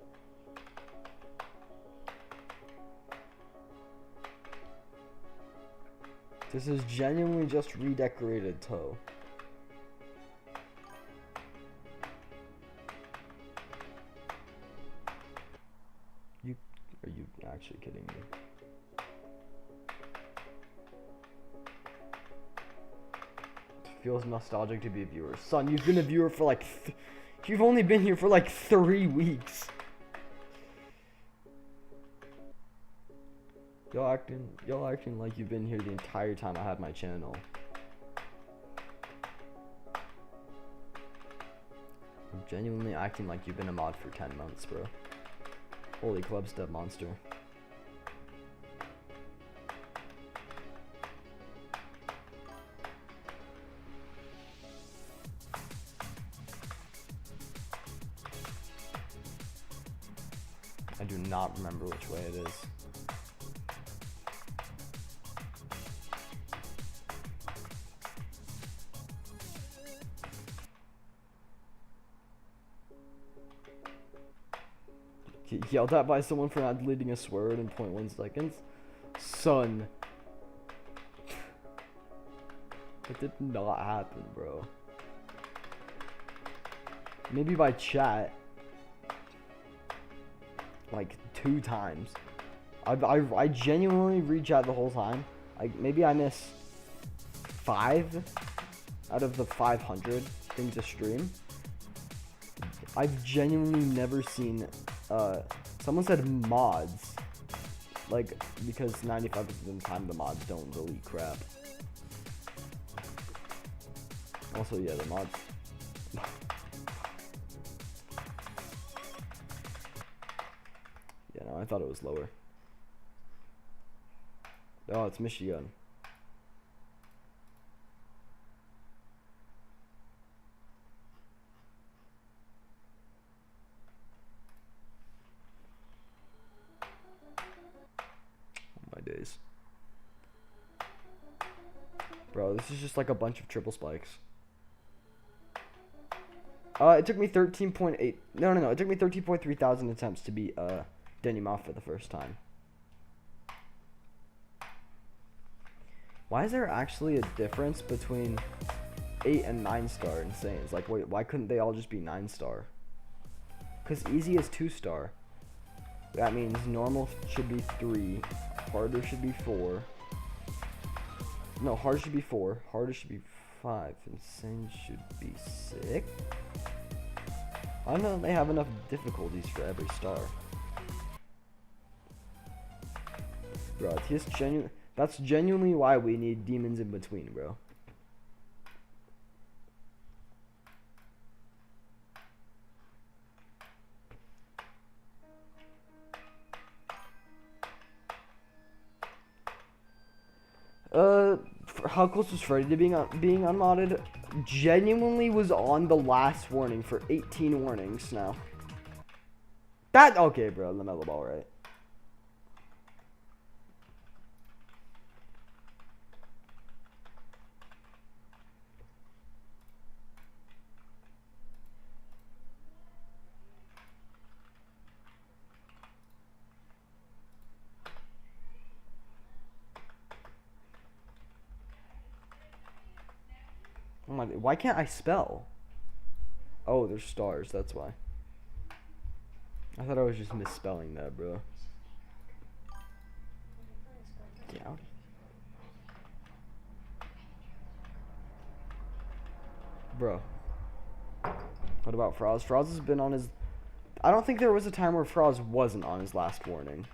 Speaker 1: This is genuinely just redecorated Toe. Are you actually kidding me? It feels nostalgic to be a viewer. Son, you've been a viewer for like... You've only been here for like 3 weeks. Y'all acting like you've been here the entire time I had my channel. I'm genuinely acting like you've been a mod for 10 months, bro. Holy club step monster. I do not remember which way it is. Get yelled at by someone for not deleting a swear word in 0.1 seconds? Son. That did not happen, bro. Maybe by chat. like 2 times. I genuinely reach out the whole time. Maybe I miss 5 out of the 500 things to stream. I've genuinely never seen, someone said mods, like, because 95% of the time the mods don't delete crap. Also, yeah, the mods. Yeah, no, I thought it was lower. Oh, it's Michigan. My days. Bro, this is just like a bunch of triple spikes. It took me 13.8. No. It took me 13.3 thousand attempts to beat Denny Moff for the first time. Why is there actually a difference between 8 and 9-star Insanes? Like, wait, why couldn't they all just be 9-star? Because easy is 2-star. That means normal should be 3, harder should be 4. No, hard should be 4, harder should be 5, insane should be 6. I don't know if they have enough difficulties for every star. Bro, that's genuinely why we need demons in between, bro. How close was Freddy to being unmodded? Genuinely was on the last warning for 18 warnings now. Okay, bro, LaMelo Ball, right? Oh my, why can't I spell? Oh, there's stars, that's why. I thought I was just misspelling that, bro. Yeah. Bro. What about Froz? Froz has been on his... I don't think there was a time where Froz wasn't on his last warning.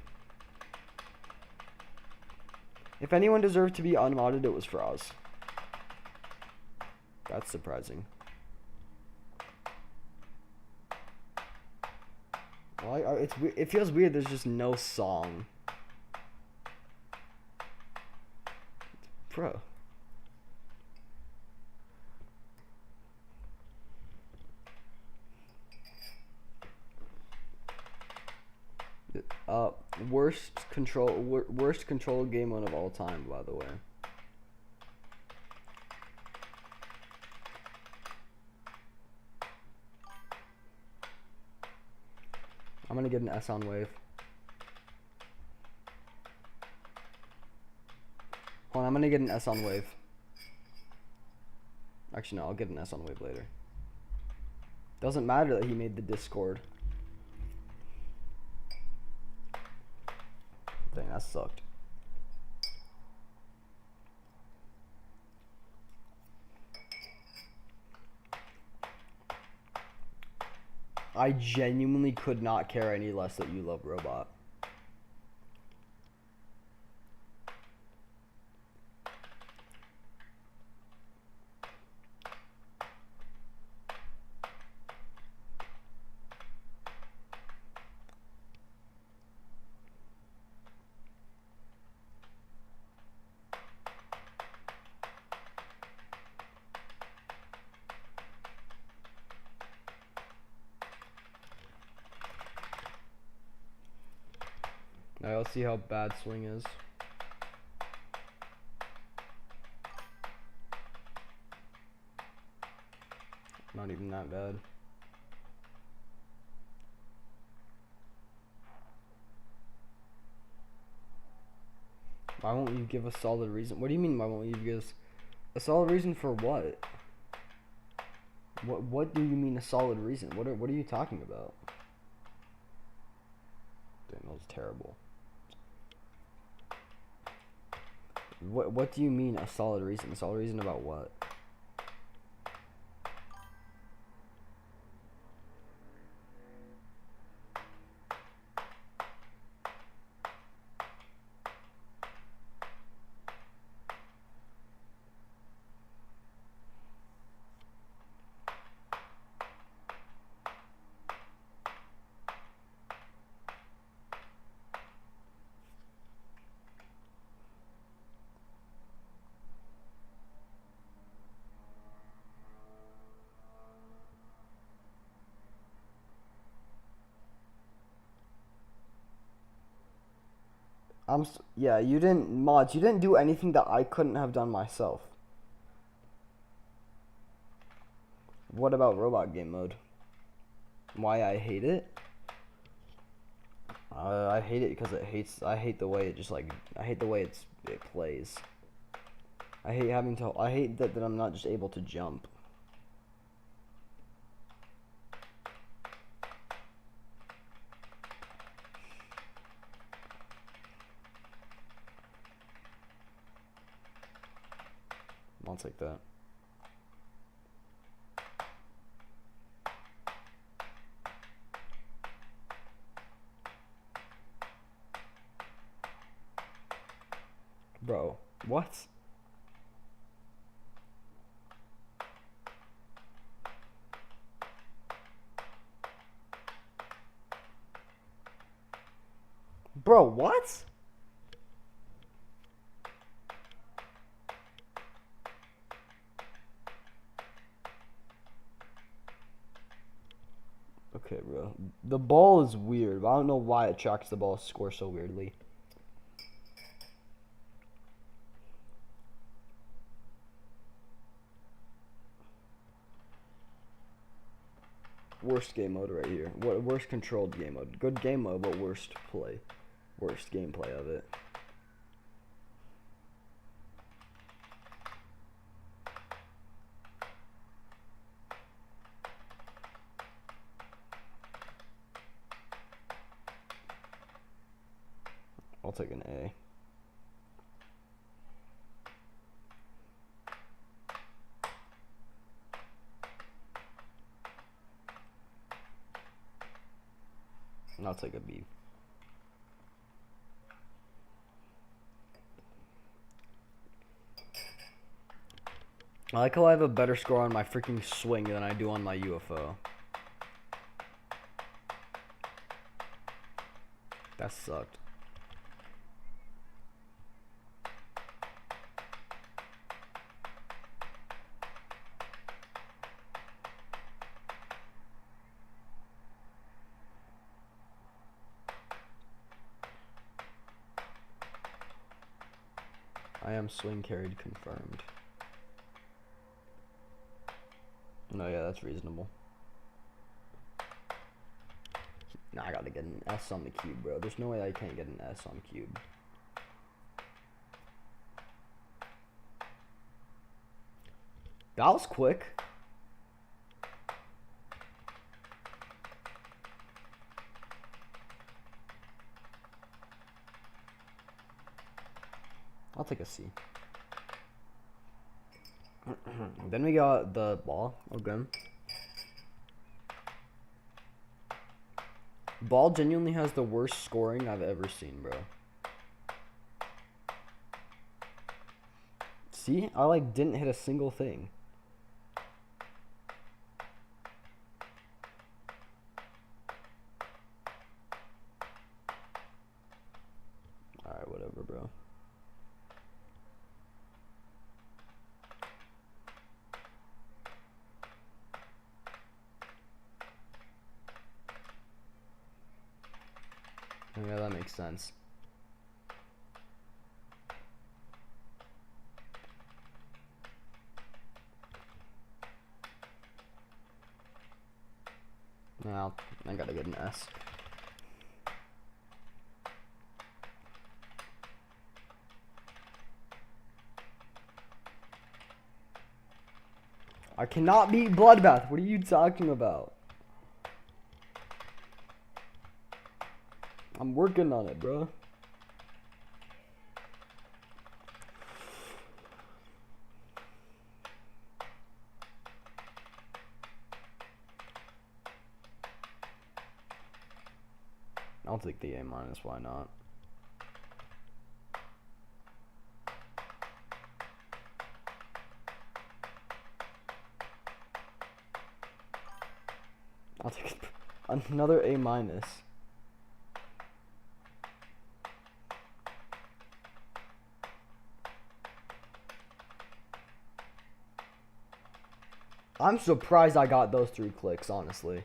Speaker 1: If anyone deserved to be unmodded, it was Froz. That's surprising. Well, it feels weird there's just no song. Bro. Worst control game mode of all time, by the way. I'm gonna get an S on wave. Hold on, I'm gonna get an S on wave. Actually, no, I'll get an S on wave later. Doesn't matter that he made the Discord. Dang, that sucked. I genuinely could not care any less that you love Robot. Now let's see how bad swing is. Not even that bad. Why won't you give a solid reason? What do you mean why won't you give us a solid reason for what? What do you mean a solid reason? What are you talking about? was terrible. What do you mean a solid reason? A solid reason about what? Yeah, you didn't do anything that I couldn't have done myself. What about robot game mode? Why I hate it? I hate it because I hate the way it just like, I hate the way it plays. I hate that I'm not just able to jump. I'll take that. Bro, what? Bro, what? Okay, bro. The ball is weird, but I don't know why it tracks the ball score so weirdly. Worst game mode right here. What worst controlled game mode? Good game mode, but worst play. Worst gameplay of it. I'll take an A. I'll take a B. I like how I have a better score on my freaking swing than I do on my UFO. That sucked. I am swing carried confirmed. No, yeah, that's reasonable. Nah, I gotta get an S on the cube, bro. There's no way I can't get an S on cube. That was quick. I'll take a C. Then we got the ball again. Ball genuinely has the worst scoring I've ever seen, bro. See? I like didn't hit a single thing. Alright, whatever, bro. Yeah, that makes sense. Now, I gotta get an S. I cannot beat Bloodbath. What are you talking about? I'm working on it, bro. I'll take the A-, why not? I'll take another A-. I'm surprised I got those 3 clicks, honestly.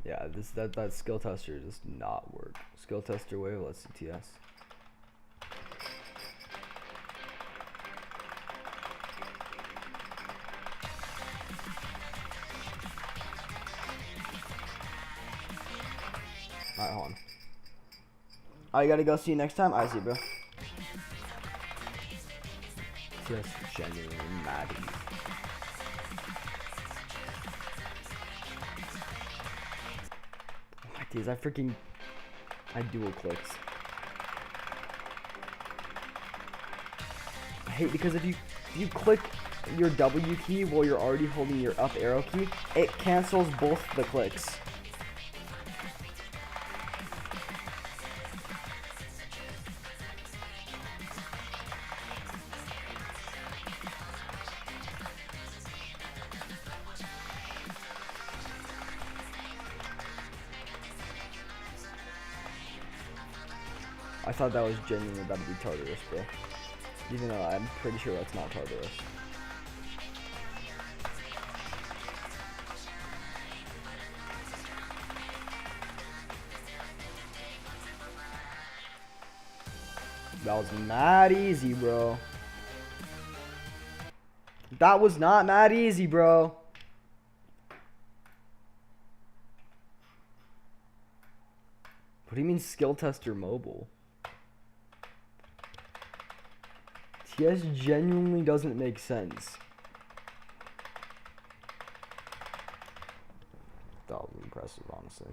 Speaker 1: Yeah, that skill tester does not work. Skill tester wave, let's CTS. Alright, hold on. I gotta go, see you next time. I see you, bro. Just genuinely Maddie. Oh my days, I dual clicks. I hate because if you click your W key while you're already holding your up arrow key, it cancels both the clicks. I thought that was genuinely about to be Tartarus, bro. Even though I'm pretty sure that's not Tartarus. That was not easy, bro. That was not easy, bro. What do you mean skill tester mobile? TS genuinely doesn't make sense. That was impressive, honestly.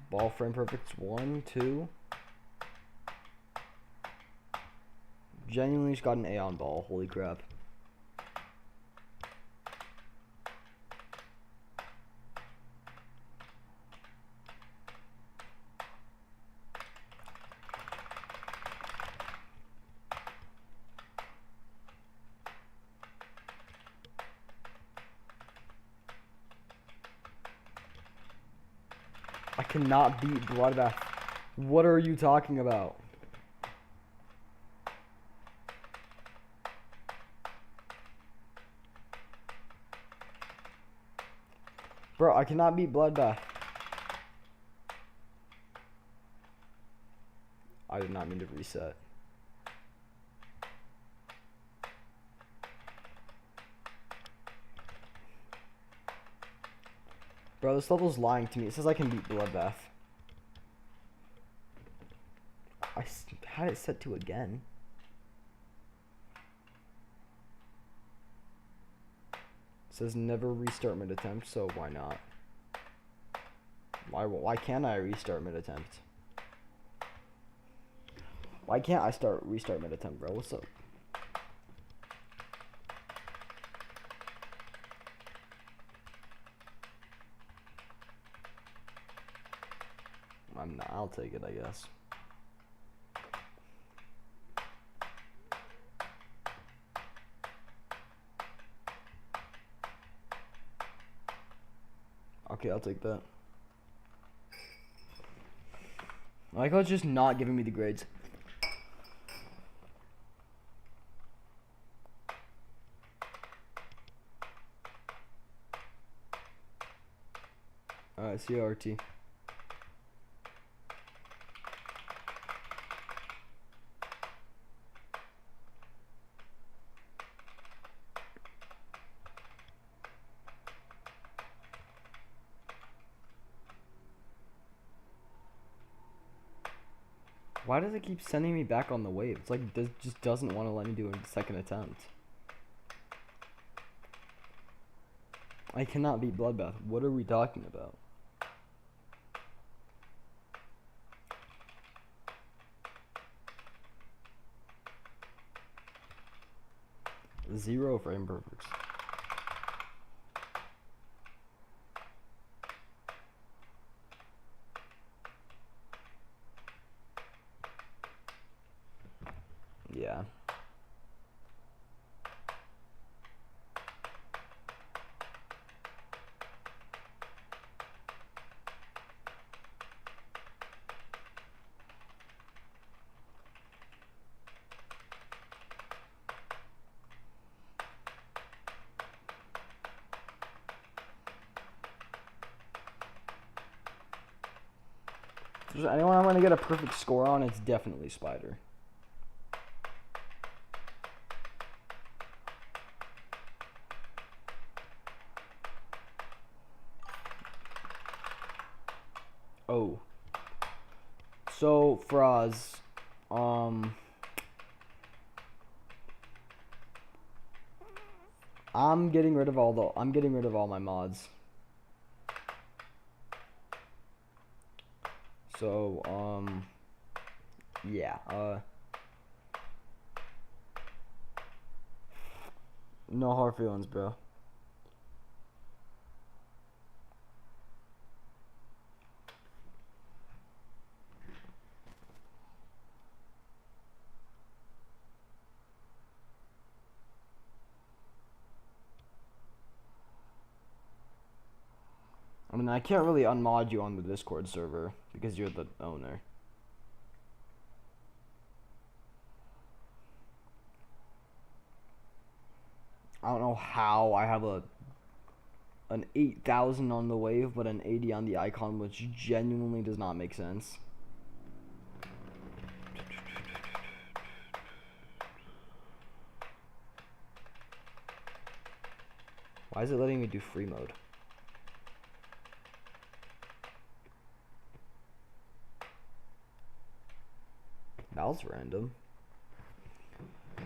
Speaker 1: Ball frame perfects 1, 2. Genuinely just got an A on ball. Holy crap. I cannot beat Bloodbath. What are you talking about? Bro, I cannot beat Bloodbath. I did not mean to reset. Bro, this level's lying to me. It says I can beat Bloodbath. I had it set to again. It says never restart mid attempt, so why not? Why can't I restart mid attempt? Why can't I restart mid attempt, bro? What's up? I'm not. I'll take it, I guess. Okay, I'll take that. I like how it's just not giving me the grades. Alright, CRT. Why does it keep sending me back on the wave? It's like it just doesn't want to let me do a second attempt. I cannot beat Bloodbath. What are we talking about? Zero frame perfects. Yeah. If there's anyone I'm gonna get a perfect score on, it's definitely Spider. Oh. So, Fraz, I'm getting rid of all my mods. So, yeah, no hard feelings, bro. I mean, I can't really unmod you on the Discord server because you're the owner. I don't know how I have an 8,000 on the wave, but an 80 on the icon, which genuinely does not make sense. Why is it letting me do free mode? That was random.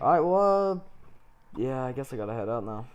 Speaker 1: Alright, well, yeah, I guess I gotta head out now.